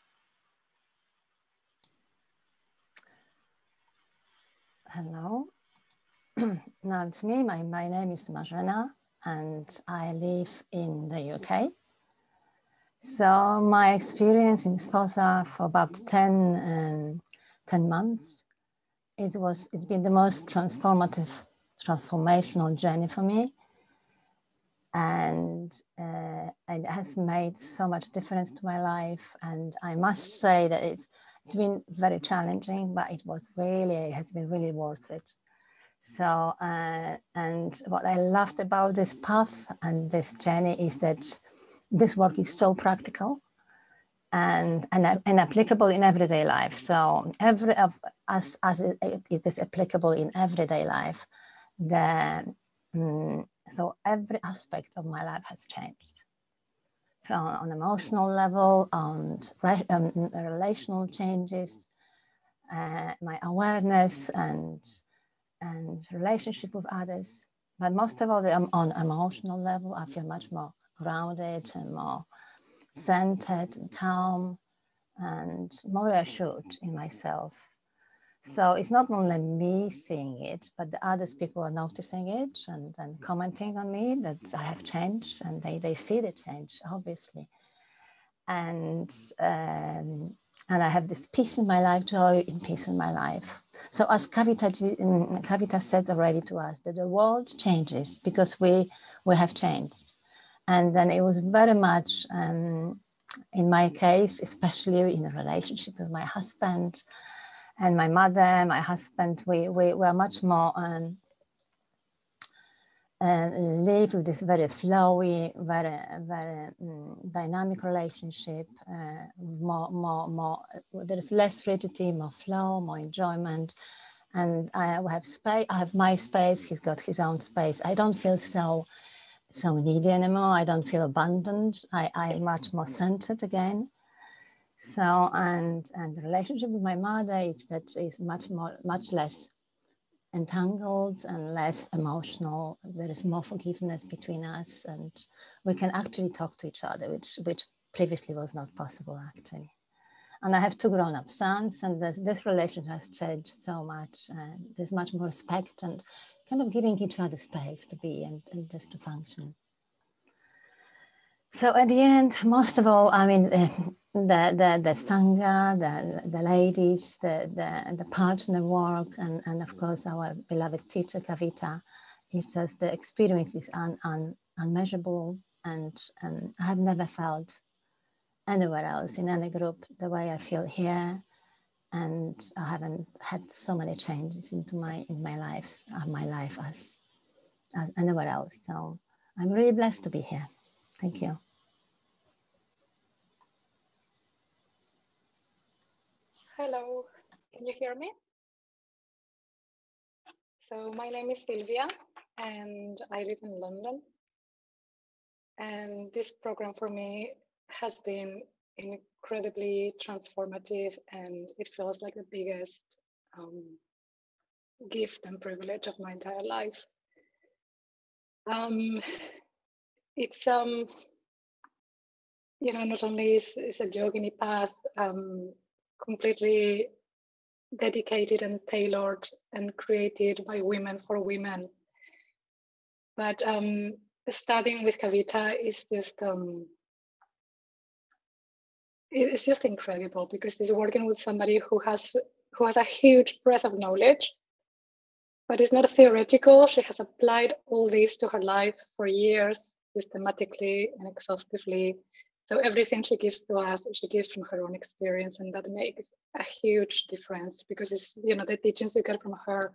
Speaker 8: Hello. Now it's me. My name is Marzena, and I live in the UK. So my experience in Sparta for about 10 months, it's been the most transformational journey for me. And it has made so much difference to my life. And I must say that it's been very challenging, but it has been really worth it. So, and what I loved about this path and this journey is that this work is so practical and applicable in everyday life. So as it is applicable in everyday life, so every aspect of my life has changed. From on emotional level, on relational changes, my awareness and relationship with others. But most of all, on emotional level, I feel much more grounded and more centered and calm and more assured in myself. So it's not only me seeing it, but the others people are noticing it and commenting on me that I have changed, and they see the change, obviously. And I have this peace in my life, joy in peace in my life. So as Kavitha said already to us, that the world changes because we have changed. And then it was very much, in my case, especially in a relationship with my husband and my mother, my husband, we were much more live with this very flowy, very dynamic relationship. There is less rigidity, more flow, more enjoyment, And I have space. I have my space. He's got his own space. I don't feel so needy anymore. I don't feel abandoned. I'm much more centered again. So and the relationship with my mother is much less entangled and less emotional. There is more forgiveness between us, and we can actually talk to each other, which previously was not possible actually. And I have 2 grown-up sons, and this relationship has changed so much. There's much more respect and kind of giving each other space to be and just to function. So at the end, most of all, I mean, the Sangha, the ladies, the partner work, and of course our beloved teacher Kavitha, it's just the experience is unmeasurable, and I have never felt anywhere else in any group the way I feel here, and I haven't had so many changes in my life as anywhere else. So I'm really blessed to be here. Thank you.
Speaker 4: Hello, can you hear me? So my name is Sylvia and I live in London. And this program for me has been incredibly transformative, and it feels like the biggest gift and privilege of my entire life. It's you know, not only is a yogini path completely dedicated and tailored and created by women for women, but studying with Kavitha is just it's just incredible, because she's working with somebody who has a huge breadth of knowledge, but it's not theoretical. She has applied all this to her life for years, systematically and exhaustively. So everything she gives to us, she gives from her own experience, and that makes a huge difference, because it's, you know, the teachings you get from her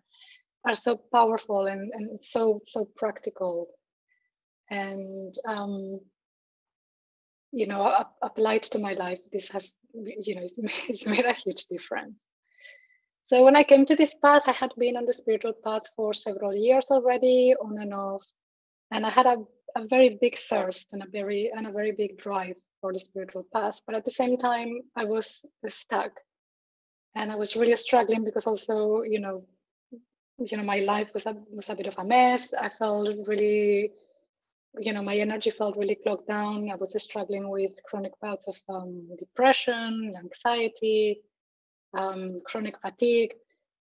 Speaker 4: are so powerful and so practical, and you know, applied to my life, this has, you know, it's made a huge difference. So when I came to this path, I had been on the spiritual path for several years already, on and off, and I had a very big thirst and a very big drive for the spiritual path. But at the same time, I was stuck, and I was really struggling, because also, you know, my life was a bit of a mess. I felt really, you know, my energy felt really clogged down. I was struggling with chronic bouts of depression, anxiety, chronic fatigue.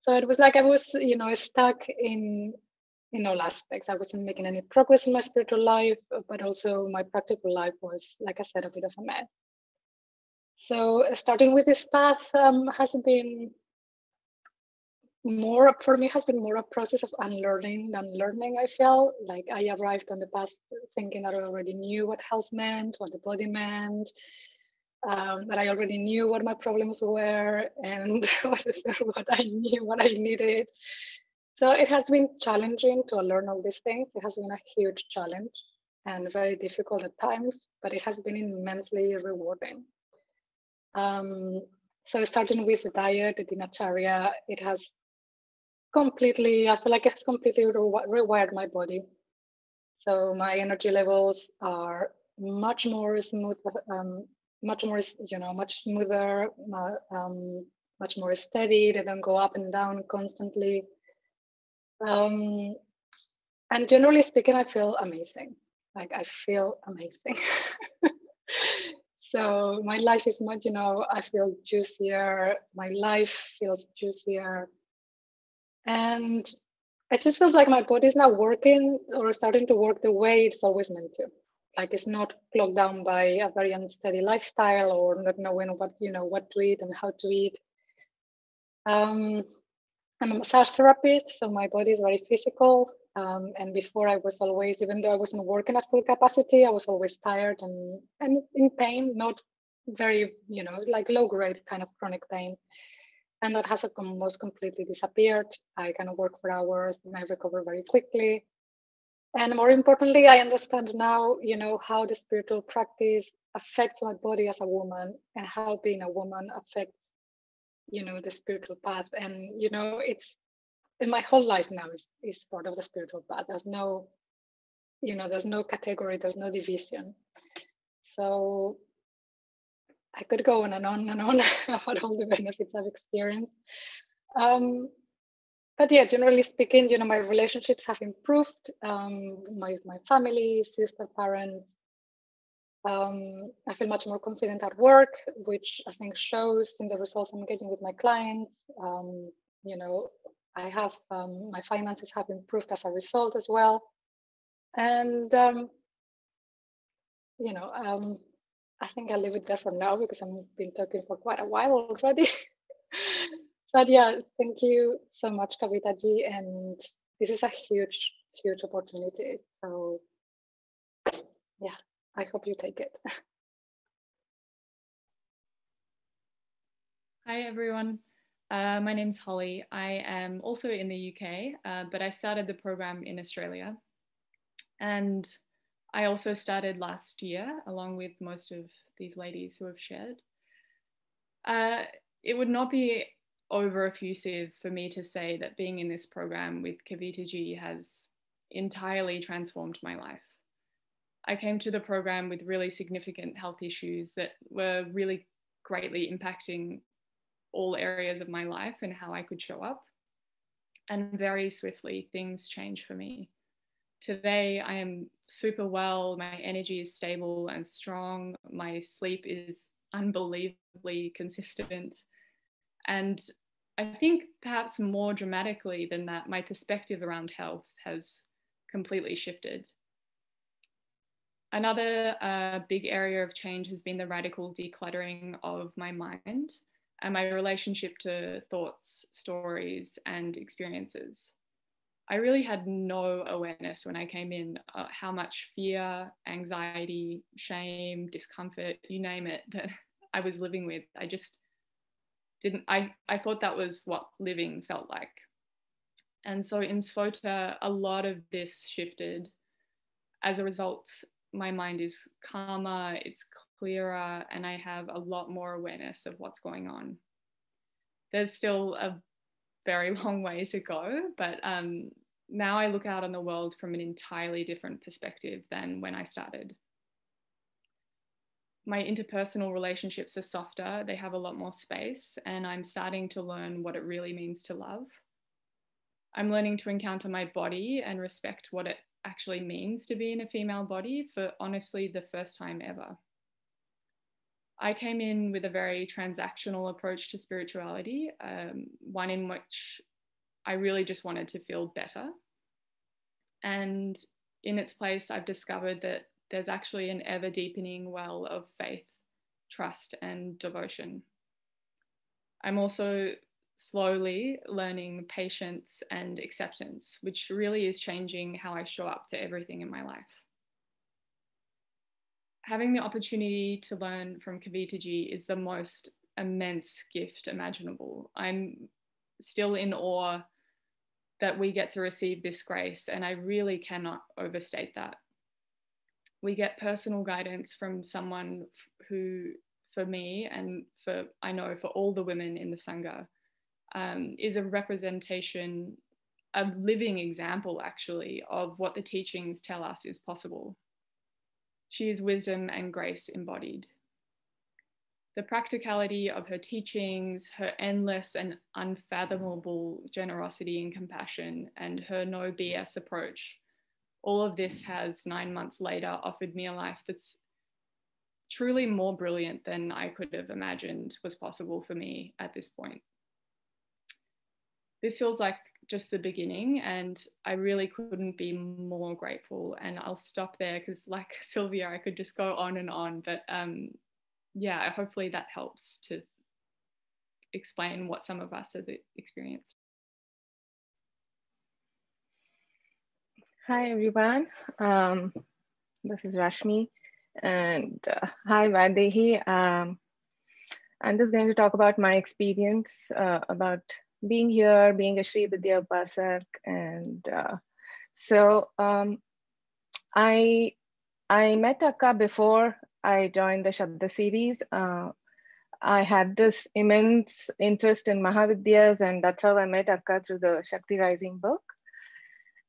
Speaker 4: So it was like I was, you know, stuck in all aspects. I wasn't making any progress in my spiritual life, but also my practical life was, like I said, a bit of a mess. So starting with this path has been more a process of unlearning than learning. I felt like I arrived on the path thinking that I already knew what health meant, what the body meant, that I already knew what my problems were, and what I knew, what I needed. So it has been challenging to learn all these things. It has been a huge challenge and very difficult at times, but it has been immensely rewarding. So starting with the diet, the dinacharya, it has completely, I feel like it's completely rewired my body. So my energy levels are much more smooth, much more, you know, much smoother, much more steady. They don't go up and down constantly. And generally speaking, I feel amazing. Like I feel amazing. So my life is much, you know, I feel juicier. My life feels juicier. And it just feels like my body is now working, or starting to work the way it's always meant to. Like it's not clogged down by a very unsteady lifestyle, or not knowing what, you know, what to eat and how to eat. I'm a massage therapist, so my body is very physical. And before I was always, even though I wasn't working at full capacity, I was always tired and in pain, not very, you know, like low grade kind of chronic pain. And that has almost completely disappeared. I can work for hours and I recover very quickly. And more importantly, I understand now, you know, how the spiritual practice affects my body as a woman, and how being a woman affects, you know, the spiritual path. And, you know, and my whole life now is part of the spiritual path. There's no, there's no category, there's no division. So I could go on and on and on about all the benefits I've experienced. But yeah, generally speaking, my relationships have improved. My family, sister, parents. I feel much more confident at work, which I think shows in the results I'm getting with my clients. I have my finances have improved as a result as well. And I think I'll leave it there for now because I've been talking for quite a while already. But yeah, thank you so much, Kavitha ji. And this is a huge, huge opportunity. So yeah, I hope you take it.
Speaker 9: Hi, everyone. My name's Holly. I am also in the UK, but I started the program in Australia. And I also started last year, along with most of these ladies who have shared. It would not be over effusive for me to say that being in this program with Kavitha ji has entirely transformed my life. I came to the program with really significant health issues that were really greatly impacting all areas of my life and how I could show up. And very swiftly, things changed for me. Today, I am super well. My energy is stable and strong. My sleep is unbelievably consistent. And I think perhaps more dramatically than that, my perspective around health has completely shifted. Another big area of change has been the radical decluttering of my mind and my relationship to thoughts, stories, and experiences. I really had no awareness when I came in how much fear, anxiety, shame, discomfort, you name it, that I was living with. I just didn't, I thought that was what living felt like. And so in Sphota, a lot of this shifted. As a result, my mind is calmer, it's clearer, and I have a lot more awareness of what's going on. There's still a very long way to go, but now I look out on the world from an entirely different perspective than when I started. My interpersonal relationships are softer, they have a lot more space, and I'm starting to learn what it really means to love. I'm learning to encounter my body and respect what it actually means to be in a female body for honestly the first time ever. I came in with a very transactional approach to spirituality, one in which I really just wanted to feel better. And in its place, I've discovered that there's actually an ever deepening well of faith, trust, and devotion. I'm also slowly learning patience and acceptance, which really is changing how I show up to everything in my life. Having the opportunity to learn from Kavitha ji is the most immense gift imaginable. I'm still in awe that we get to receive this grace, and I really cannot overstate that. We get personal guidance from someone who, for me, and I know for all the women in the Sangha, is a representation, a living example actually, of what the teachings tell us is possible. She is wisdom and grace embodied. The practicality of her teachings, her endless and unfathomable generosity and compassion, and her no BS approach, all of this has 9 months later offered me a life that's truly more brilliant than I could have imagined was possible for me at this point. This feels like just the beginning, and I really couldn't be more grateful. And I'll stop there because, like Sylvia, I could just go on and on, but yeah, hopefully that helps to explain what some of us have experienced.
Speaker 10: Hi, everyone. This is Rashmi, and hi, Vaidehi. I'm just going to talk about my experience about being here, being a Sri Vidya Upasak. And so I met Akka before I joined the Śabda series. I had this immense interest in Mahavidyas, and that's how I met Akka through the Shakti Rising book.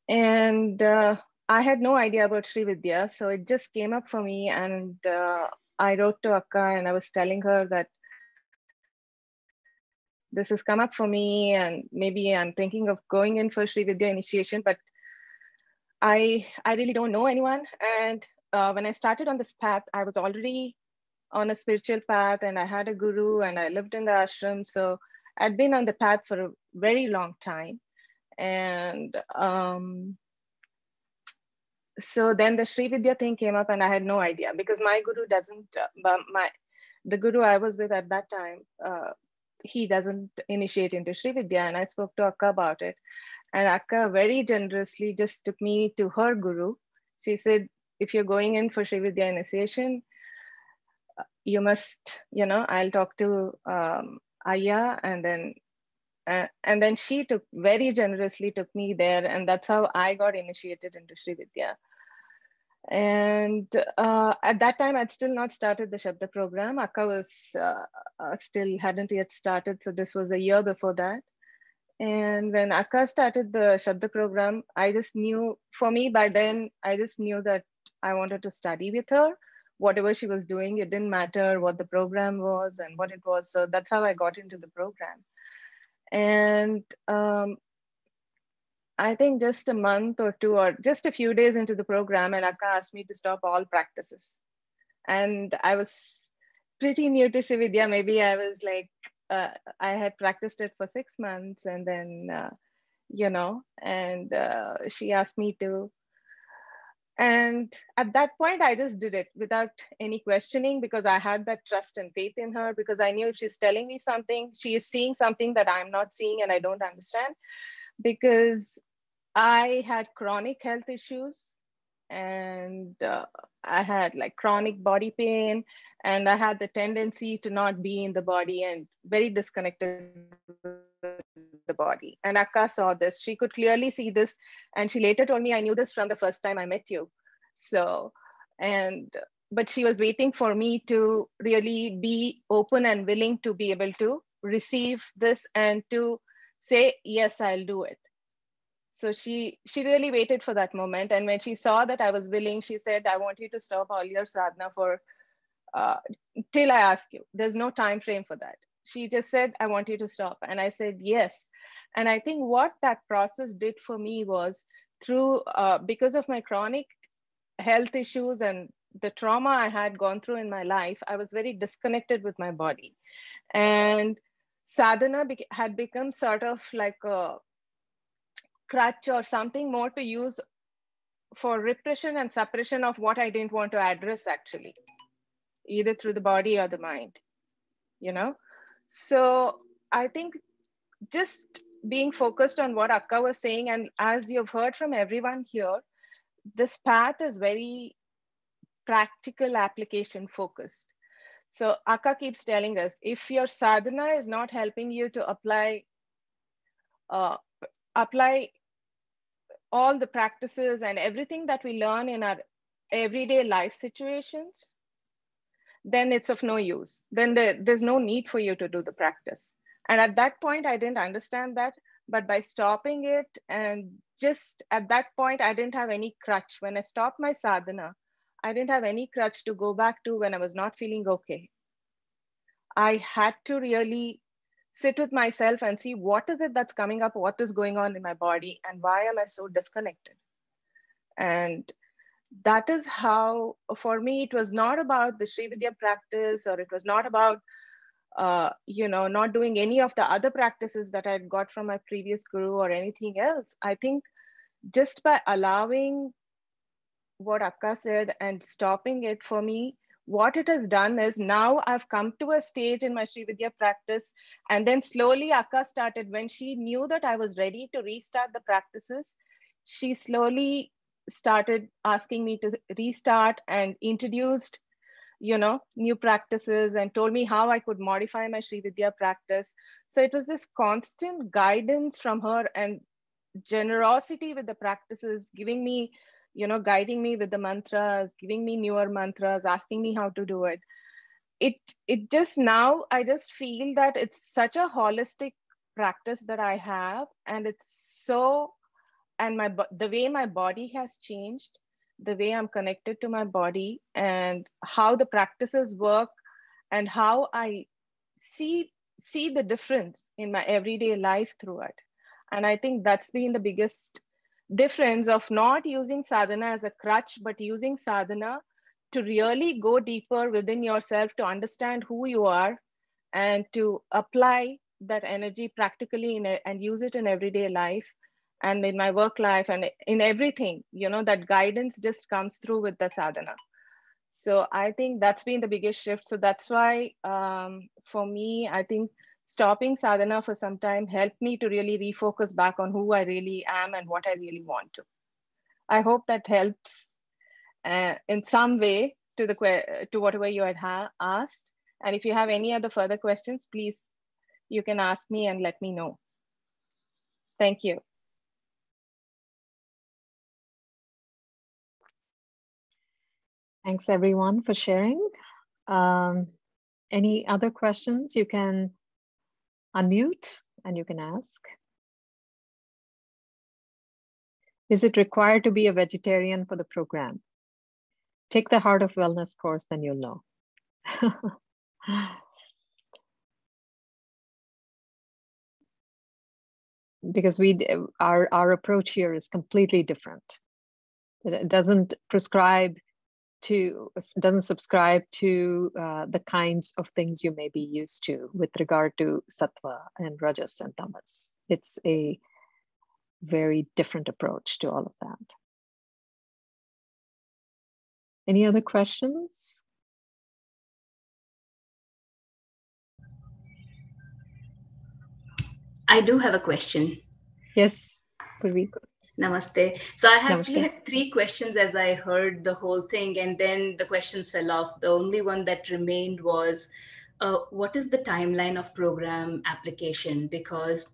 Speaker 10: And I had no idea about Sri Vidya, so it just came up for me, and I wrote to Akka and I was telling her that this has come up for me, and maybe I'm thinking of going in for Sri Vidya initiation, but I really don't know anyone. And when I started on this path, I was already on a spiritual path, and I had a guru, and I lived in the ashram. So I'd been on the path for a very long time. And so then the Sri Vidya thing came up, and I had no idea, because my guru doesn't, the guru I was with at that time, he doesn't initiate into Sri Vidya. And I spoke to Akka about it. And Akka very generously just took me to her guru. She said, if you're going in for Sri Vidya initiation, you must, I'll talk to Aya. And then she very generously took me there. And that's how I got initiated into Sri Vidya. And at that time, I'd still not started the Śabda program. Akka was still hadn't yet started. So this was a year before that. And when Akka started the Śabda program, I just knew, for me by then, I just knew that I wanted to study with her. Whatever she was doing, it didn't matter what the program was and what it was. So that's how I got into the program. And I think just a month or two, or just a few days into the program, and Akka asked me to stop all practices. And I was pretty new to Sri Vidya. Maybe I was like, I had practiced it for 6 months, and then, she asked me to. And at that point, I just did it without any questioning, because I had that trust and faith in her, because I knew if she's telling me something, she is seeing something that I'm not seeing and I don't understand. Because I had chronic health issues, and I had like chronic body pain, and I had the tendency to not be in the body and very disconnected with the body. And Akka saw this. She could clearly see this. And she later told me, I knew this from the first time I met you. So, but she was waiting for me to really be open and willing to be able to receive this and to say, yes, I'll do it. So she really waited for that moment. And when she saw that I was willing, she said, I want you to stop all your sadhana for till I ask you. There's no time frame for that. She just said, I want you to stop. And I said, yes. And I think what that process did for me was through, because of my chronic health issues and the trauma I had gone through in my life, I was very disconnected with my body. And sadhana had become sort of like a crutch or something more to use for repression and suppression of what I didn't want to address, actually, either through the body or the mind, So I think just being focused on what Akka was saying, and as you've heard from everyone here, this path is very practical application focused. So Akka keeps telling us, if your sadhana is not helping you to apply all the practices and everything that we learn in our everyday life situations, then it's of no use. Then there's no need for you to do the practice. And at that point, I didn't understand that. But by stopping it, and just at that point, I didn't have any crutch. When I stopped my sadhana, I didn't have any crutch to go back to when I was not feeling okay. I had to really sit with myself and see what is it that's coming up, what is going on in my body, and why am I so disconnected? And that is how, for me, it was not about the Sri Vidya practice, or it was not about, not doing any of the other practices that I'd got from my previous guru or anything else. I think just by allowing what Akka said and stopping it, for me, what it has done is now I've come to a stage in my Sri Vidya practice, and then slowly Akka started, when she knew that I was ready to restart the practices, she slowly started asking me to restart and introduced, new practices, and told me how I could modify my Sri Vidya practice. So it was this constant guidance from her and generosity with the practices, giving me, guiding me with the mantras, giving me newer mantras, asking me how to do it. it just now, I just feel that it's such a holistic practice that I have, and it's so, and the way my body has changed, the way I'm connected to my body, and how the practices work, and how I see the difference in my everyday life through it. And I think that's been the biggest difference of not using sadhana as a crutch, but using sadhana to really go deeper within yourself, to understand who you are, and to apply that energy practically and use it in everyday life and in my work life and in everything. You know, that guidance just comes through with the sadhana. So I think that's been the biggest shift. So that's why for me, I think stopping sadhana for some time helped me to really refocus back on who I really am and what I really want to. I hope that helps in some way to whatever you had asked. And if you have any other further questions, please, you can ask me and let me know. Thank you.
Speaker 2: Thanks everyone for sharing. Any other questions? You can unmute and you can ask. Is it required to be a vegetarian for the program? Take the Heart of Wellness course, then you'll know. Because our approach here is completely different. It doesn't subscribe to the kinds of things you may be used to with regard to sattva and rajas and tamas. It's a very different approach to all of that. Any other questions?
Speaker 11: I do have a question.
Speaker 2: Yes, Purvi.
Speaker 11: Namaste. So I actually had 3 questions as I heard the whole thing, and then the questions fell off. The only one that remained was, what is the timeline of program application? Because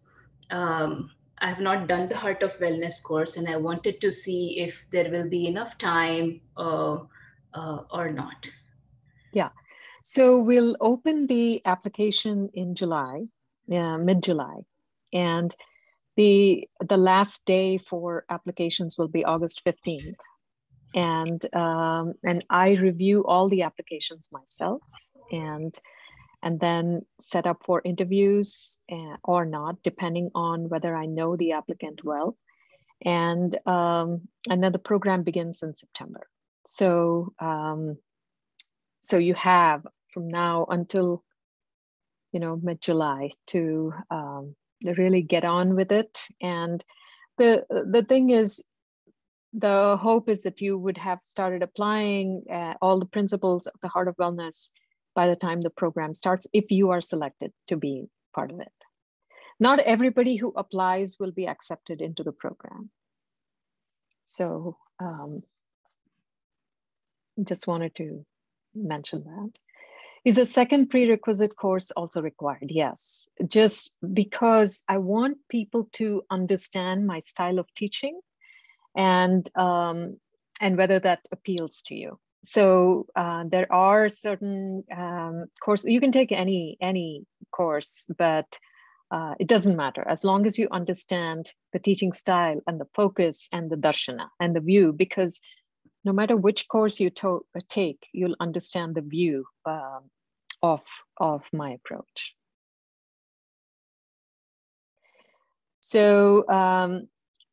Speaker 11: I have not done the Heart of Wellness course, and I wanted to see if there will be enough time or not.
Speaker 2: Yeah, so we'll open the application in July, mid-July, and the last day for applications will be August 15th, and I review all the applications myself, and then set up for interviews or not, depending on whether I know the applicant well, and then the program begins in September. So so you have from now until mid-July to really get on with it. And the thing is, the hope is that you would have started applying all the principles of the Heart of Wellness by the time the program starts, if you are selected to be part of it. Not everybody who applies will be accepted into the program. So just wanted to mention that. Is a second prerequisite course also required? Yes, just because I want people to understand my style of teaching and whether that appeals to you. So there are certain courses, you can take any course, but it doesn't matter as long as you understand the teaching style and the focus and the darshana and the view, because no matter which course you take, you'll understand the view of my approach. So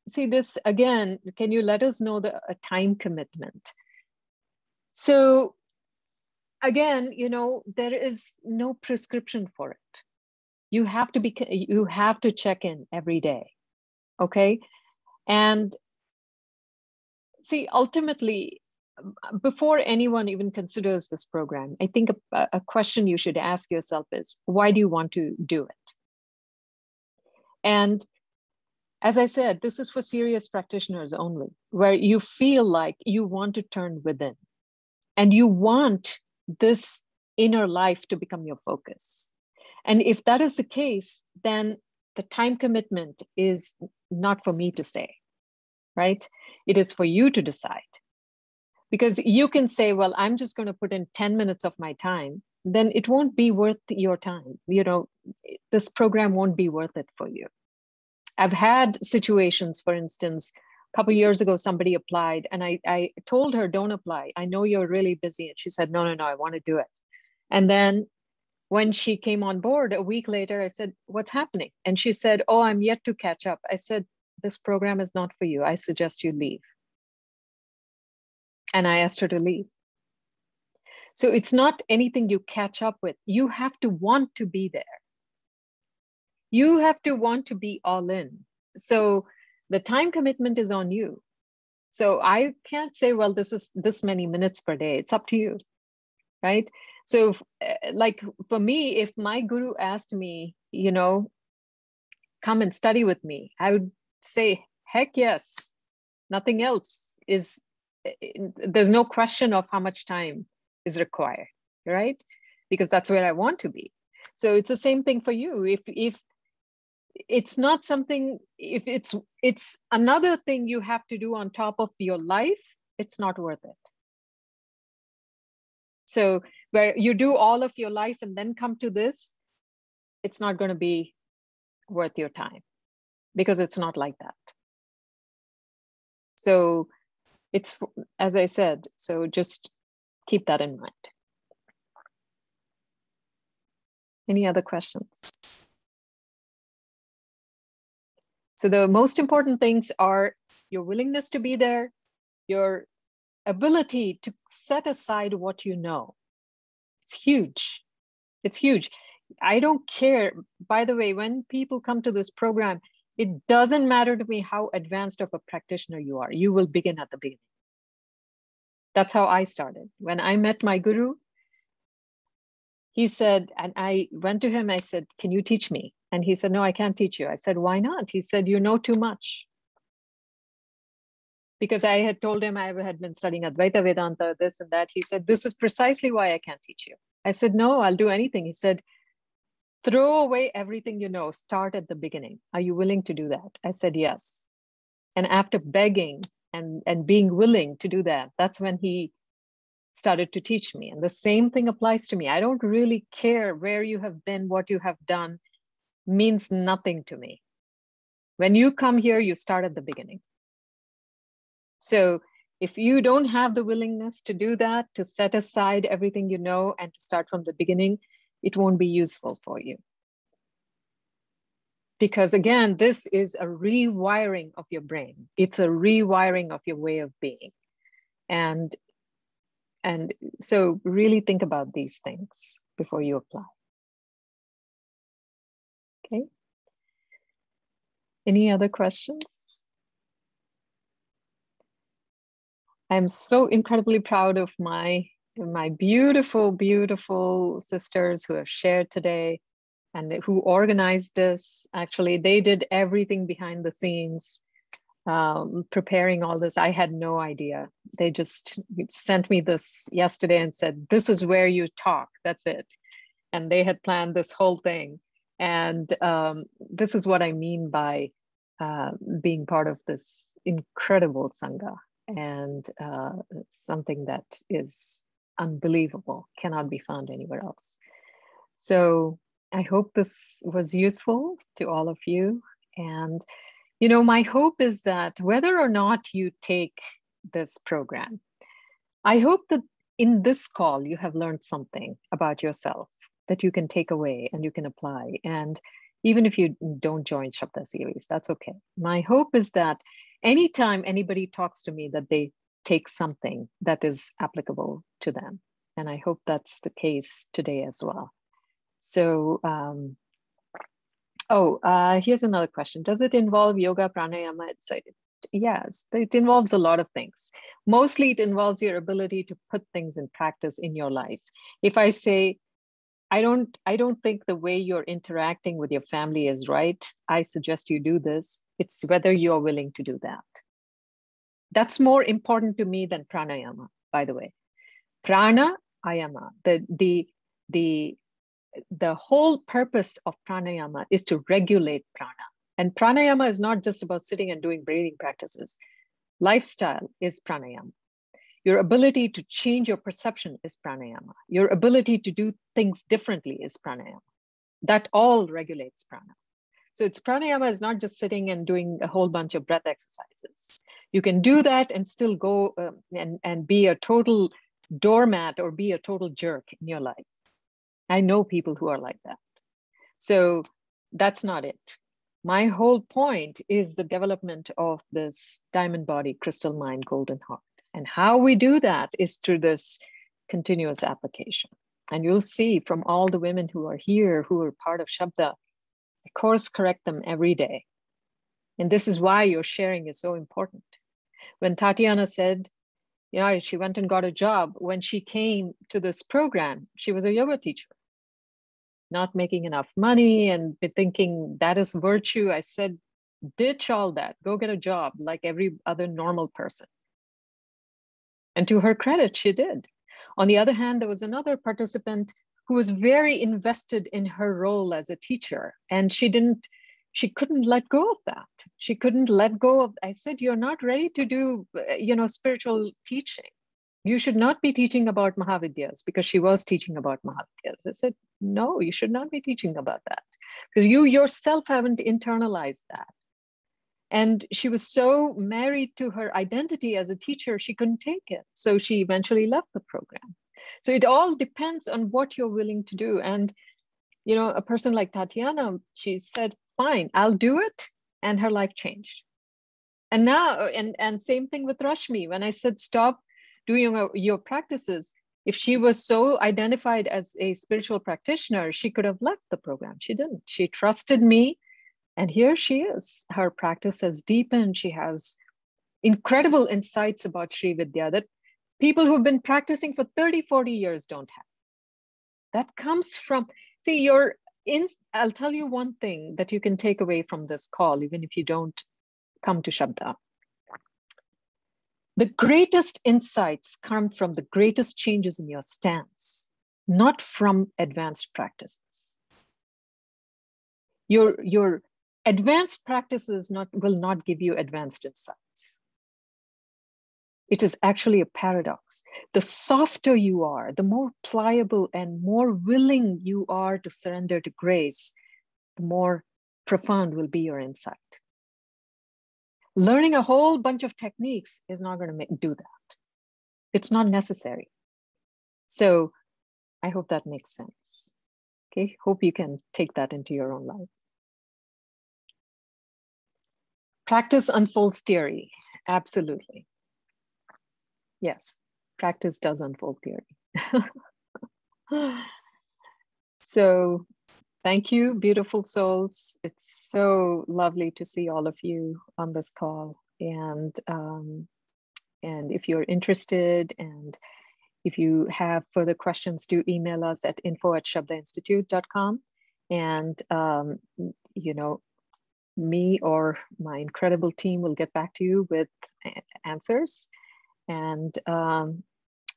Speaker 2: see this again, can you let us know a time commitment? So again, there is no prescription for it. You have to check in every day, okay? And see, ultimately, before anyone even considers this program, I think a question you should ask yourself is, why do you want to do it? And as I said, this is for serious practitioners only, where you feel like you want to turn within and you want this inner life to become your focus. And if that is the case, then the time commitment is not for me to say, right? It is for you to decide. Because you can say, well, I'm just going to put in 10 minutes of my time, then it won't be worth your time. You know, this program won't be worth it for you. I've had situations, for instance, a couple of years ago, somebody applied and I told her, don't apply. I know you're really busy. And she said, no, I want to do it. And then when she came on board a week later, I said, what's happening? And she said, oh, I'm yet to catch up. I said, this program is not for you. I suggest you leave. And I asked her to leave. So it's not anything you catch up with. You have to want to be there. You have to want to be all in. So the time commitment is on you. So I can't say, well, this is this many minutes per day. It's up to you, right? So like for me, if my guru asked me, you know, come and study with me, I would say, heck yes. Nothing else is, there's no question of how much time is required, right? Because that's where I want to be. So it's the same thing for you. If it's not something, if it's another thing you have to do on top of your life, it's not worth it. So where you do all of your life and then come to this, it's not going to be worth your time because it's not like that. So it's, as I said, so just keep that in mind. Any other questions? So the most important things are your willingness to be there, your ability to set aside what you know. It's huge. It's huge. I don't care. By the way, when people come to this program, it doesn't matter to me how advanced of a practitioner you are. You will begin at the beginning. That's how I started. When I met my guru, he said, and I went to him, I said, can you teach me? And he said, no, I can't teach you. I said, why not? He said, you know too much. Because I had told him I had been studying Advaita Vedanta, this and that. He said, this is precisely why I can't teach you. I said, no, I'll do anything. He said, throw away everything you know, start at the beginning. Are you willing to do that? I said, yes. And after begging and being willing to do that, that's when he started to teach me. And the same thing applies to me. I don't really care where you have been, what you have done, means nothing to me. When you come here, you start at the beginning. So if you don't have the willingness to do that, to set aside everything you know and to start from the beginning, it won't be useful for you. Because again, this is a rewiring of your brain. It's a rewiring of your way of being. And so really think about these things before you apply. Okay. Any other questions? I'm so incredibly proud of my beautiful, beautiful sisters who have shared today and who organized this. Actually, they did everything behind the scenes, preparing all this. I had no idea. They just sent me this yesterday and said, this is where you talk, that's it. And they had planned this whole thing. And this is what I mean by being part of this incredible Sangha. And it's something that is unbelievable, cannot be found anywhere else. So I hope this was useful to all of you. And, you know, my hope is that whether or not you take this program, I hope that in this call, you have learned something about yourself that you can take away and you can apply. And even if you don't join Śabda series, that's okay. My hope is that anytime anybody talks to me, that they take something that is applicable to them. And I hope that's the case today as well. So, here's another question. Does it involve yoga, pranayama? Yes, it involves a lot of things. Mostly it involves your ability to put things in practice in your life. If I say, I don't think the way you're interacting with your family is right, I suggest you do this. It's whether you're willing to do that. That's more important to me than pranayama, by the way. Pranayama, the whole purpose of pranayama is to regulate prana. And pranayama is not just about sitting and doing breathing practices. Lifestyle is pranayama. Your ability to change your perception is pranayama. Your ability to do things differently is pranayama. That all regulates prana. So it's pranayama is not just sitting and doing a whole bunch of breath exercises. You can do that and still go and be a total doormat or be a total jerk in your life. I know people who are like that. So that's not it. My whole point is the development of this diamond body, crystal mind, golden heart. And how we do that is through this continuous application. And you'll see from all the women who are here, who are part of Śabda, I course correct them every day. And this is why your sharing is so important. When Tatiana said, she went and got a job, when she came to this program, she was a yoga teacher, not making enough money and thinking that is virtue. I said, ditch all that, go get a job like every other normal person. And to her credit, she did. On the other hand, there was another participant who was very invested in her role as a teacher, and she couldn't let go of that. She couldn't let go of, I said, you're not ready to do, spiritual teaching. You should not be teaching about Mahavidyas, because she was teaching about Mahavidyas. I said, no, you should not be teaching about that, because you yourself haven't internalized that. And she was so married to her identity as a teacher, she couldn't take it. So she eventually left the program. So it all depends on what you're willing to do. And, a person like Tatiana, she said, fine, I'll do it. And her life changed. And now, and same thing with Rashmi. When I said, stop doing your practices, if she was so identified as a spiritual practitioner, she could have left the program. She didn't. She trusted me. And here she is. Her practice has deepened. She has incredible insights about Sri Vidya that people who've been practicing for 30, 40 years don't have. That comes from, see, I'll tell you one thing that you can take away from this call, even if you don't come to Śabda. The greatest insights come from the greatest changes in your stance, not from advanced practices. Your advanced practices will not give you advanced insights. It is actually a paradox. The softer you are, the more pliable and more willing you are to surrender to grace, the more profound will be your insight. Learning a whole bunch of techniques is not going to do that. It's not necessary. So I hope that makes sense. Okay, hope you can take that into your own life. Practice unfolds theory. Absolutely. Yes, practice does unfold theory. So thank you, beautiful souls. It's so lovely to see all of you on this call. And if you're interested and if you have further questions, do email us at info@shabdainstitute.com. And, me or my incredible team will get back to you with answers. And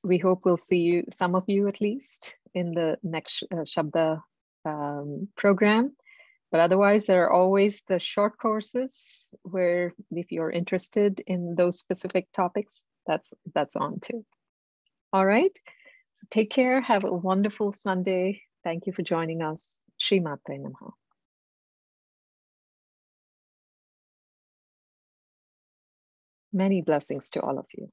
Speaker 2: we hope we'll see you, some of you at least, in the next Śabda program. But otherwise, there are always the short courses where if you're interested in those specific topics, that's on too. All right, so take care, have a wonderful Sunday. Thank you for joining us. Shri Matre Namaha. Many blessings to all of you.